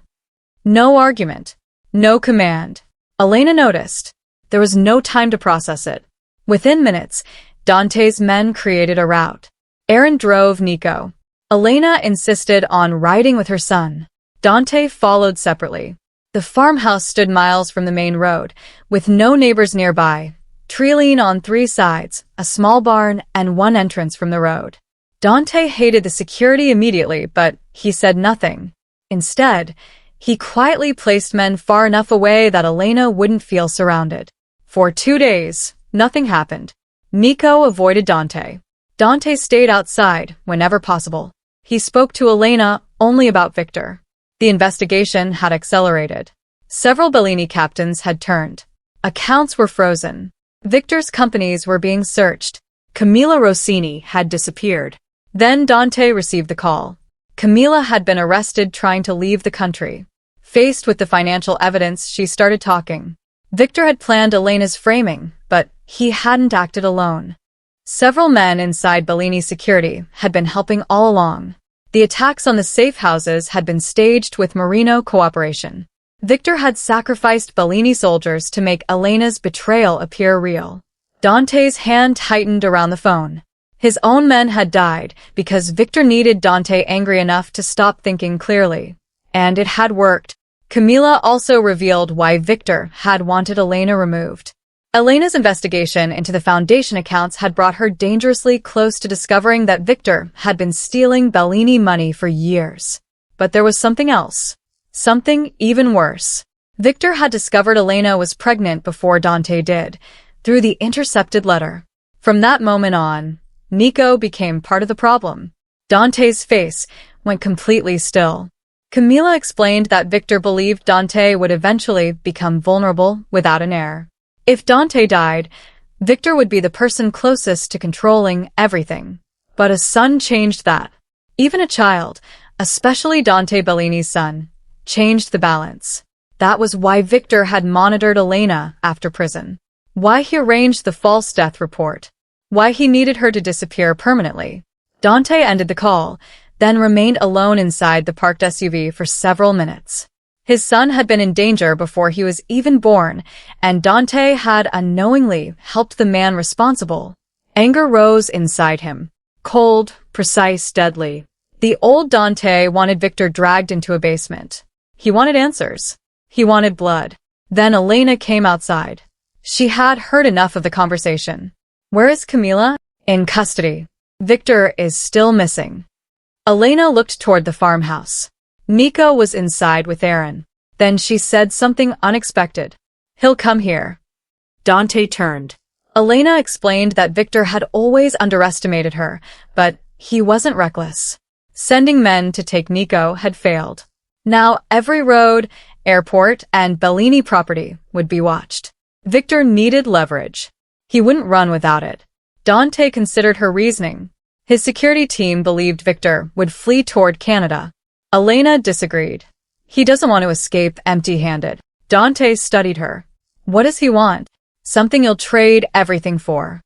No argument. No command. Elena noticed. There was no time to process it. Within minutes, Dante's men created a route. Aaron drove Nico. Elena insisted on riding with her son. Dante followed separately. The farmhouse stood miles from the main road, with no neighbors nearby. Treeline on 3 sides, a small barn, and one entrance from the road. Dante hated the security immediately, but he said nothing. Instead, he quietly placed men far enough away that Elena wouldn't feel surrounded. For 2 days, nothing happened. Nico avoided Dante. Dante stayed outside whenever possible. He spoke to Elena only about Victor. The investigation had accelerated. Several Bellini captains had turned. Accounts were frozen. Victor's companies were being searched. Camilla Rossini had disappeared. Then Dante received the call. Camilla had been arrested trying to leave the country. Faced with the financial evidence, she started talking. Victor had planned Elena's framing, but he hadn't acted alone. Several men inside Bellini's security had been helping all along. The attacks on the safe houses had been staged with Marino cooperation. Victor had sacrificed Bellini soldiers to make Elena's betrayal appear real. Dante's hand tightened around the phone. His own men had died because Victor needed Dante angry enough to stop thinking clearly. And it had worked. Camilla also revealed why Victor had wanted Elena removed. Elena's investigation into the Foundation accounts had brought her dangerously close to discovering that Victor had been stealing Bellini money for years. But there was something else. Something even worse. Victor had discovered Elena was pregnant before Dante did, through the intercepted letter. From that moment on, Nico became part of the problem. Dante's face went completely still. Camilla explained that Victor believed Dante would eventually become vulnerable without an heir. If Dante died, Victor would be the person closest to controlling everything. But a son changed that. Even a child, especially Dante Bellini's son, changed the balance. That was why Victor had monitored Elena after prison. Why he arranged the false death report. Why he needed her to disappear permanently. Dante ended the call, then remained alone inside the parked SUV for several minutes. His son had been in danger before he was even born, and Dante had unknowingly helped the man responsible. Anger rose inside him. Cold, precise, deadly. The old Dante wanted Victor dragged into a basement. He wanted answers. He wanted blood. Then Elena came outside. She had heard enough of the conversation. Where is Camilla? In custody. Victor is still missing. Elena looked toward the farmhouse. Nico was inside with Aaron. Then she said something unexpected. He'll come here. Dante turned. Elena explained that Victor had always underestimated her, but he wasn't reckless. Sending men to take Nico had failed. Now every road, airport, and Bellini property would be watched. Victor needed leverage. He wouldn't run without it. Dante considered her reasoning. His security team believed Victor would flee toward Canada. Elena disagreed. He doesn't want to escape empty-handed. Dante studied her. What does he want? Something he'll trade everything for.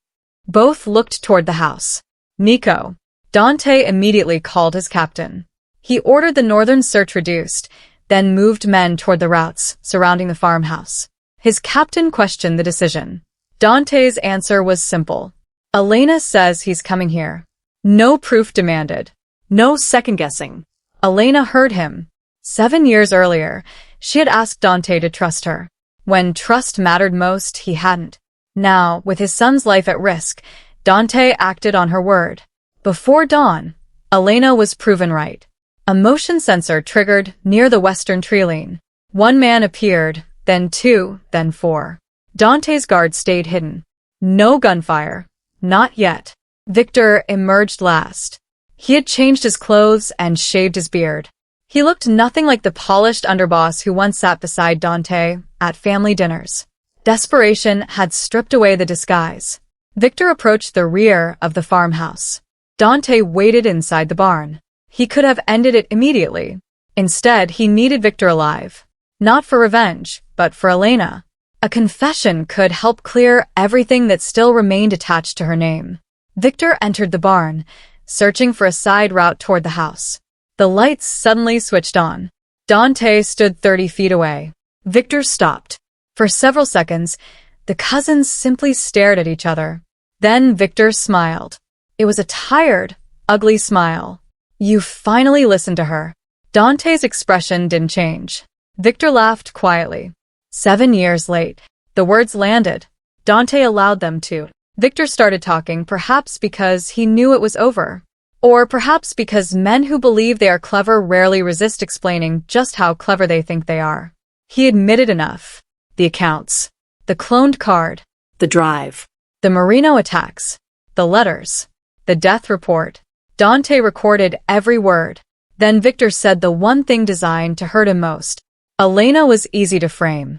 Both looked toward the house. Nico. Dante immediately called his captain. He ordered the northern search reduced, then moved men toward the routes surrounding the farmhouse. His captain questioned the decision. Dante's answer was simple. Elena says he's coming here. No proof demanded. No second-guessing. Elena heard him. 7 years earlier, she had asked Dante to trust her. When trust mattered most, he hadn't. Now, with his son's life at risk, Dante acted on her word. Before dawn, Elena was proven right. A motion sensor triggered near the western tree line. 1 man appeared, then 2, then 4. Dante's guard stayed hidden. No gunfire. Not yet. Victor emerged last. He had changed his clothes and shaved his beard. He looked nothing like the polished underboss who once sat beside Dante at family dinners. Desperation had stripped away the disguise. Victor approached the rear of the farmhouse. Dante waited inside the barn. He could have ended it immediately. Instead, he needed Victor alive. Not for revenge, but for Elena. A confession could help clear everything that still remained attached to her name. Victor entered the barn, searching for a side route toward the house. The lights suddenly switched on. Dante stood 30 feet away. Victor stopped. For several seconds, the cousins simply stared at each other. Then Victor smiled. It was a tired, ugly smile. You finally listened to her. Dante's expression didn't change. Victor laughed quietly. 7 years late. The words landed. Dante allowed them to. Victor started talking, perhaps because he knew it was over. Or perhaps because men who believe they are clever rarely resist explaining just how clever they think they are. He admitted enough. The accounts. The cloned card. The drive. The Marino attacks. The letters. The death report. Dante recorded every word. Then Victor said the one thing designed to hurt him most. Elena was easy to frame.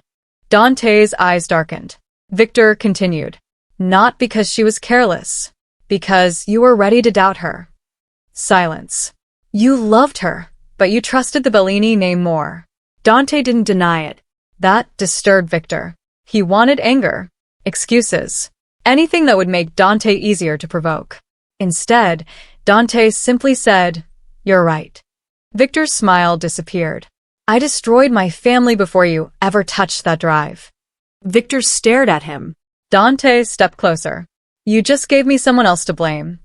Dante's eyes darkened. Victor continued. Not because she was careless. Because you were ready to doubt her. Silence. You loved her, but you trusted the Bellini name more. Dante didn't deny it. That disturbed Victor. He wanted anger, excuses, anything that would make Dante easier to provoke. Instead, Dante simply said, You're right. Victor's smile disappeared. I destroyed my family before you ever touched that drive. Victor stared at him. Dante stepped closer. You just gave me someone else to blame.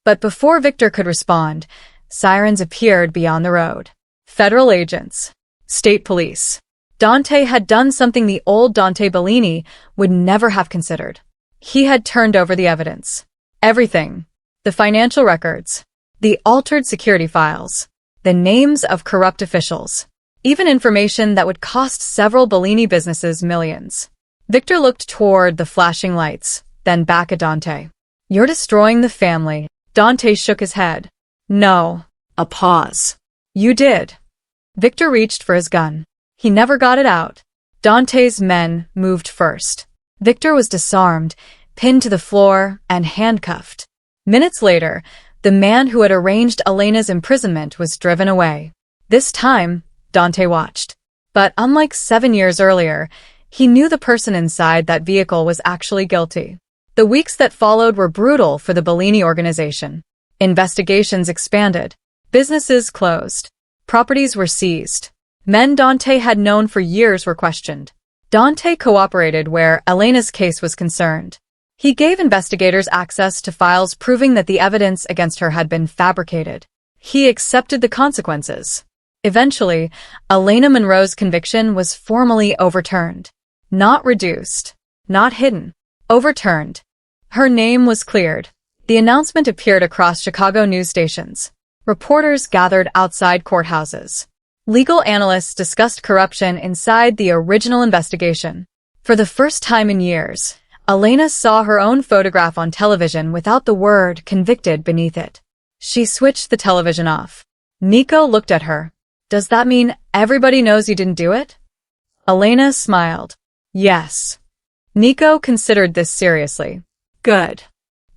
But before Victor could respond, sirens appeared beyond the road. Federal agents. State police. Dante had done something the old Dante Bellini would never have considered. He had turned over the evidence. Everything. The financial records. The altered security files. The names of corrupt officials. Even information that would cost several Bellini businesses millions. Victor looked toward the flashing lights, then back at Dante. You're destroying the family. Dante shook his head. No. A pause. You did. Victor reached for his gun. He never got it out. Dante's men moved first. Victor was disarmed, pinned to the floor, and handcuffed. Minutes later, the man who had arranged Elena's imprisonment was driven away. This time, Dante watched. But unlike 7 years earlier, he knew the person inside that vehicle was actually guilty. The weeks that followed were brutal for the Bellini organization. Investigations expanded. Businesses closed. Properties were seized. Men Dante had known for years were questioned. Dante cooperated where Elena's case was concerned. He gave investigators access to files proving that the evidence against her had been fabricated. He accepted the consequences. Eventually, Elena Monroe's conviction was formally overturned. Not reduced. Not hidden. Overturned. Her name was cleared. The announcement appeared across Chicago news stations. Reporters gathered outside courthouses. Legal analysts discussed corruption inside the original investigation. For the first time in years, Elena saw her own photograph on television without the word convicted beneath it. She switched the television off. Nico looked at her. Does that mean everybody knows you didn't do it? Elena smiled. Yes. Nico considered this seriously. Good.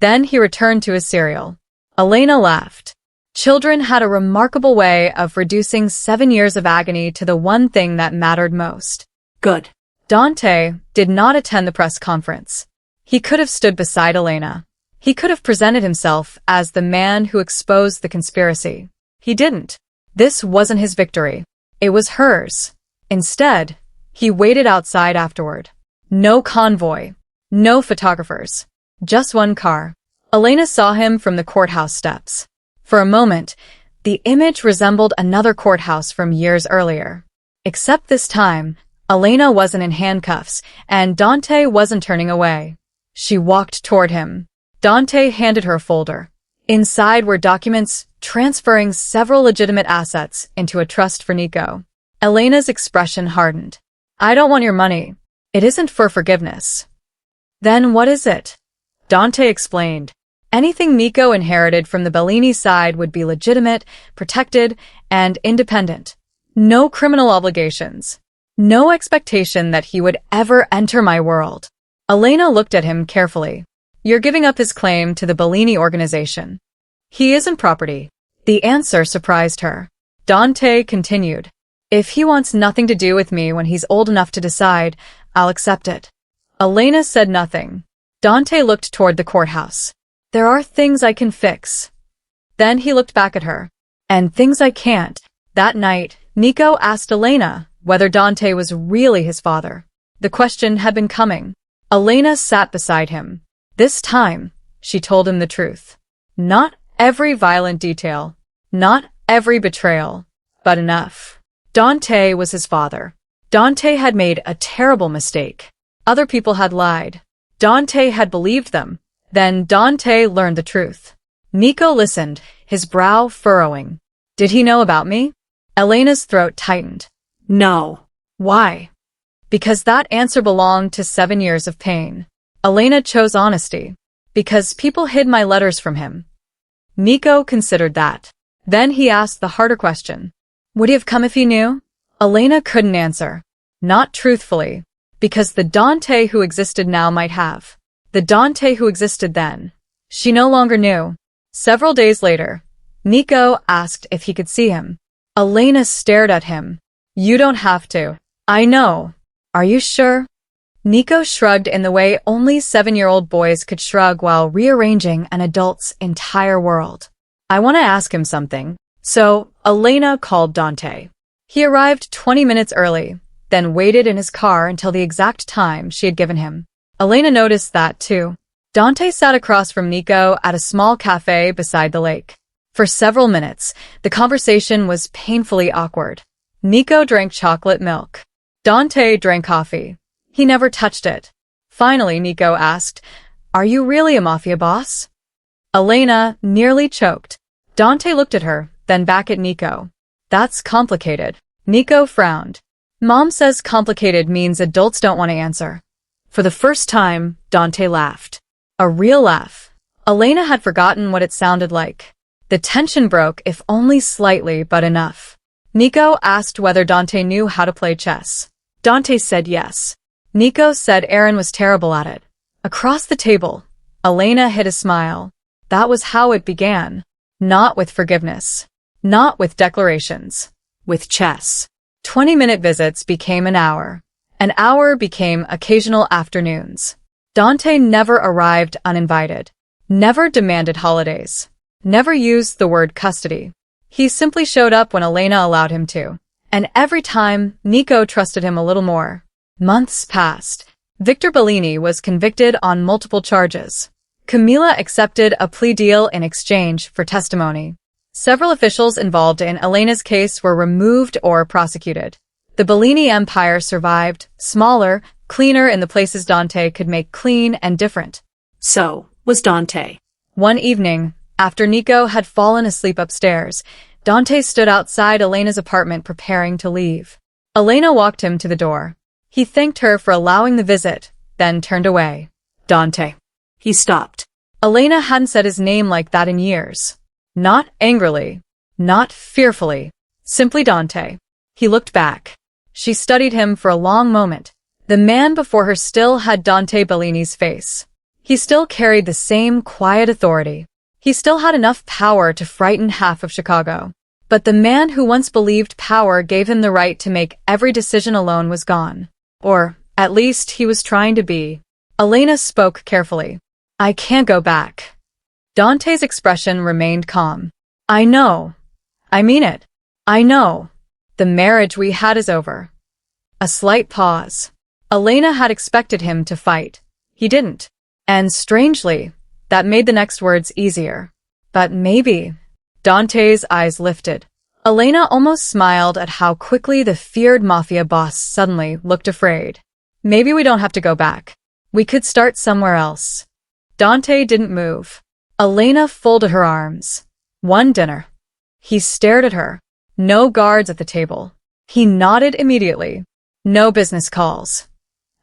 Then he returned to his cereal. Elena laughed. Children had a remarkable way of reducing 7 years of agony to the one thing that mattered most. Good. Dante did not attend the press conference. He could have stood beside Elena. He could have presented himself as the man who exposed the conspiracy. He didn't. This wasn't his victory. It was hers. Instead, he waited outside afterward. No convoy. No photographers. Just one car. Elena saw him from the courthouse steps. For a moment, the image resembled another courthouse from years earlier. Except this time, Elena wasn't in handcuffs, and Dante wasn't turning away. She walked toward him. Dante handed her a folder. Inside were documents transferring several legitimate assets into a trust for Nico. Elena's expression hardened. I don't want your money. It isn't for forgiveness. Then what is it? Dante explained. Anything Nico inherited from the Bellini side would be legitimate, protected, and independent. No criminal obligations. No expectation that he would ever enter my world. Elena looked at him carefully. You're giving up his claim to the Bellini organization. He isn't property. The answer surprised her. Dante continued. If he wants nothing to do with me when he's old enough to decide, I'll accept it. Elena said nothing. Dante looked toward the courthouse. There are things I can fix. Then he looked back at her. And things I can't. That night, Nico asked Elena whether Dante was really his father. The question had been coming. Elena sat beside him. This time, she told him the truth. Not every violent detail. Not every betrayal. But enough. Dante was his father. Dante had made a terrible mistake. Other people had lied. Dante had believed them. Then Dante learned the truth. Nico listened, his brow furrowing. Did he know about me? Elena's throat tightened. No. Why? Because that answer belonged to 7 years of pain. Elena chose honesty. Because people hid my letters from him. Nico considered that. Then he asked the harder question. Would he have come if he knew? Elena couldn't answer. Not truthfully. Because the Dante who existed now might have. The Dante who existed then. She no longer knew. Several days later, Nico asked if he could see him. Elena stared at him. You don't have to. I know. Are you sure? Nico shrugged in the way only 7-year-old boys could shrug while rearranging an adult's entire world. I want to ask him something. So, Elena called Dante. He arrived 20 minutes early, then waited in his car until the exact time she had given him. Elena noticed that, too. Dante sat across from Nico at a small cafe beside the lake. For several minutes, the conversation was painfully awkward. Nico drank chocolate milk. Dante drank coffee. He never touched it. Finally, Nico asked, "Are you really a mafia boss?" Elena nearly choked. Dante looked at her, then back at Nico. "That's complicated." Nico frowned. "Mom says complicated means adults don't want to answer." For the first time, Dante laughed. A real laugh. Elena had forgotten what it sounded like. The tension broke, if only slightly, but enough. Nico asked whether Dante knew how to play chess. Dante said yes. Nico said Aaron was terrible at it. Across the table, Elena hid a smile. That was how it began. Not with forgiveness. Not with declarations. With chess. 20-minute visits became an hour. An hour became occasional afternoons. Dante never arrived uninvited. Never demanded holidays. Never used the word custody. He simply showed up when Elena allowed him to. And every time, Nico trusted him a little more. Months passed. Victor Bellini was convicted on multiple charges. Camila accepted a plea deal in exchange for testimony. Several officials involved in Elena's case were removed or prosecuted. The Bellini empire survived, smaller, cleaner in the places Dante could make clean and different. So was Dante. One evening, after Nico had fallen asleep upstairs, Dante stood outside Elena's apartment preparing to leave. Elena walked him to the door. He thanked her for allowing the visit, then turned away. "Dante." He stopped. Elena hadn't said his name like that in years. Not angrily. Not fearfully. Simply Dante. He looked back. She studied him for a long moment. The man before her still had Dante Bellini's face. He still carried the same quiet authority. He still had enough power to frighten half of Chicago. But the man who once believed power gave him the right to make every decision alone was gone. Or, at least, he was trying to be. Elena spoke carefully. "I can't go back." Dante's expression remained calm. "I know. I mean it. I know. The marriage we had is over." A slight pause. Elena had expected him to fight. He didn't. And strangely, that made the next words easier. "But maybe." Dante's eyes lifted. Elena almost smiled at how quickly the feared mafia boss suddenly looked afraid. "Maybe we don't have to go back. We could start somewhere else." Dante didn't move. Elena folded her arms. "One dinner." He stared at her. No guards at the table. He nodded immediately. "No business calls."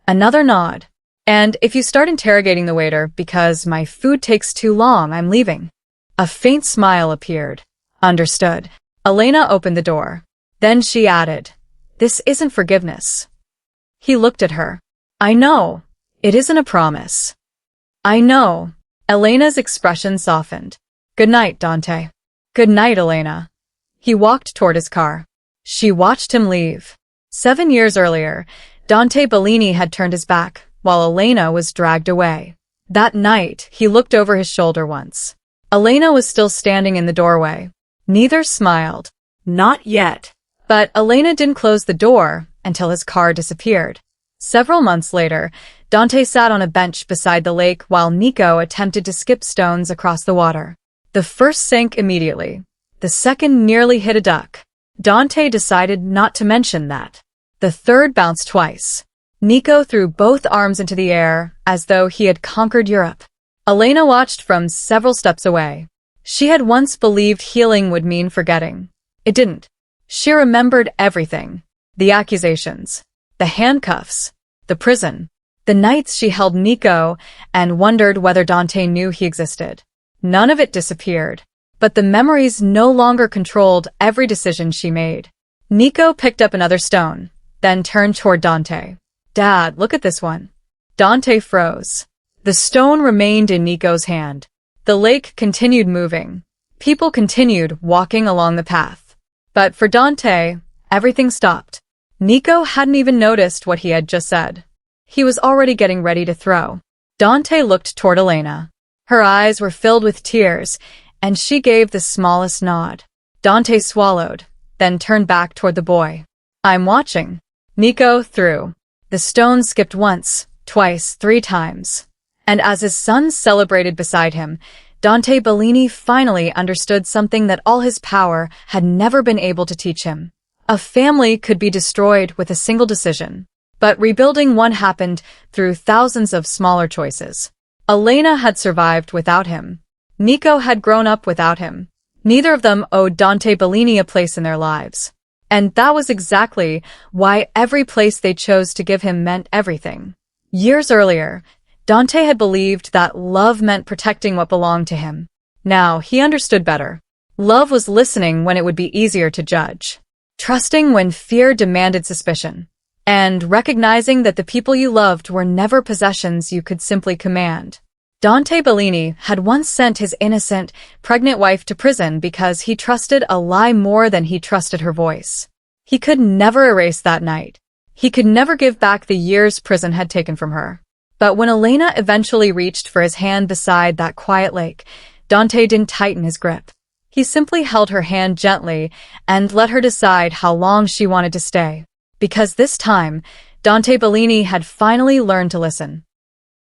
Another nod. "And if you start interrogating the waiter because my food takes too long, I'm leaving." A faint smile appeared. "Understood." Elena opened the door. Then she added, "This isn't forgiveness." He looked at her. "I know. It isn't a promise." "I know." Elena's expression softened. "Good night, Dante." "Good night, Elena." He walked toward his car. She watched him leave. 7 years earlier, Dante Bellini had turned his back, while Elena was dragged away. That night, he looked over his shoulder once. Elena was still standing in the doorway. Neither smiled. Not yet. But Elena didn't close the door until his car disappeared. Several months later, Dante sat on a bench beside the lake while Nico attempted to skip stones across the water. The first sank immediately. The second nearly hit a duck. Dante decided not to mention that. The third bounced twice. Nico threw both arms into the air as though he had conquered Europe. Elena watched from several steps away. She had once believed healing would mean forgetting. It didn't. She remembered everything. The accusations. The handcuffs. The prison. The nights she held Nico and wondered whether Dante knew he existed. None of it disappeared. But the memories no longer controlled every decision she made. Nico picked up another stone, then turned toward Dante. "Dad, look at this one." Dante froze. The stone remained in Nico's hand. The lake continued moving. People continued walking along the path. But for Dante, everything stopped. Nico hadn't even noticed what he had just said. He was already getting ready to throw. Dante looked toward Elena. Her eyes were filled with tears, and she gave the smallest nod. Dante swallowed, then turned back toward the boy. I'm watching. Nico threw. The stone skipped once, twice, 3 times. And as his son celebrated beside him, Dante Bellini finally understood something that all his power had never been able to teach him. A family could be destroyed with a single decision, but rebuilding one happened through thousands of smaller choices. Elena had survived without him. Nico had grown up without him. Neither of them owed Dante Bellini a place in their lives. And that was exactly why every place they chose to give him meant everything. Years earlier, Dante had believed that love meant protecting what belonged to him. Now, he understood better. Love was listening when it would be easier to judge, trusting when fear demanded suspicion, and recognizing that the people you loved were never possessions you could simply command. Dante Bellini had once sent his innocent, pregnant wife to prison because he trusted a lie more than he trusted her voice. He could never erase that night. He could never give back the years prison had taken from her. But when Elena eventually reached for his hand beside that quiet lake, Dante didn't tighten his grip. He simply held her hand gently and let her decide how long she wanted to stay. Because this time, Dante Bellini had finally learned to listen.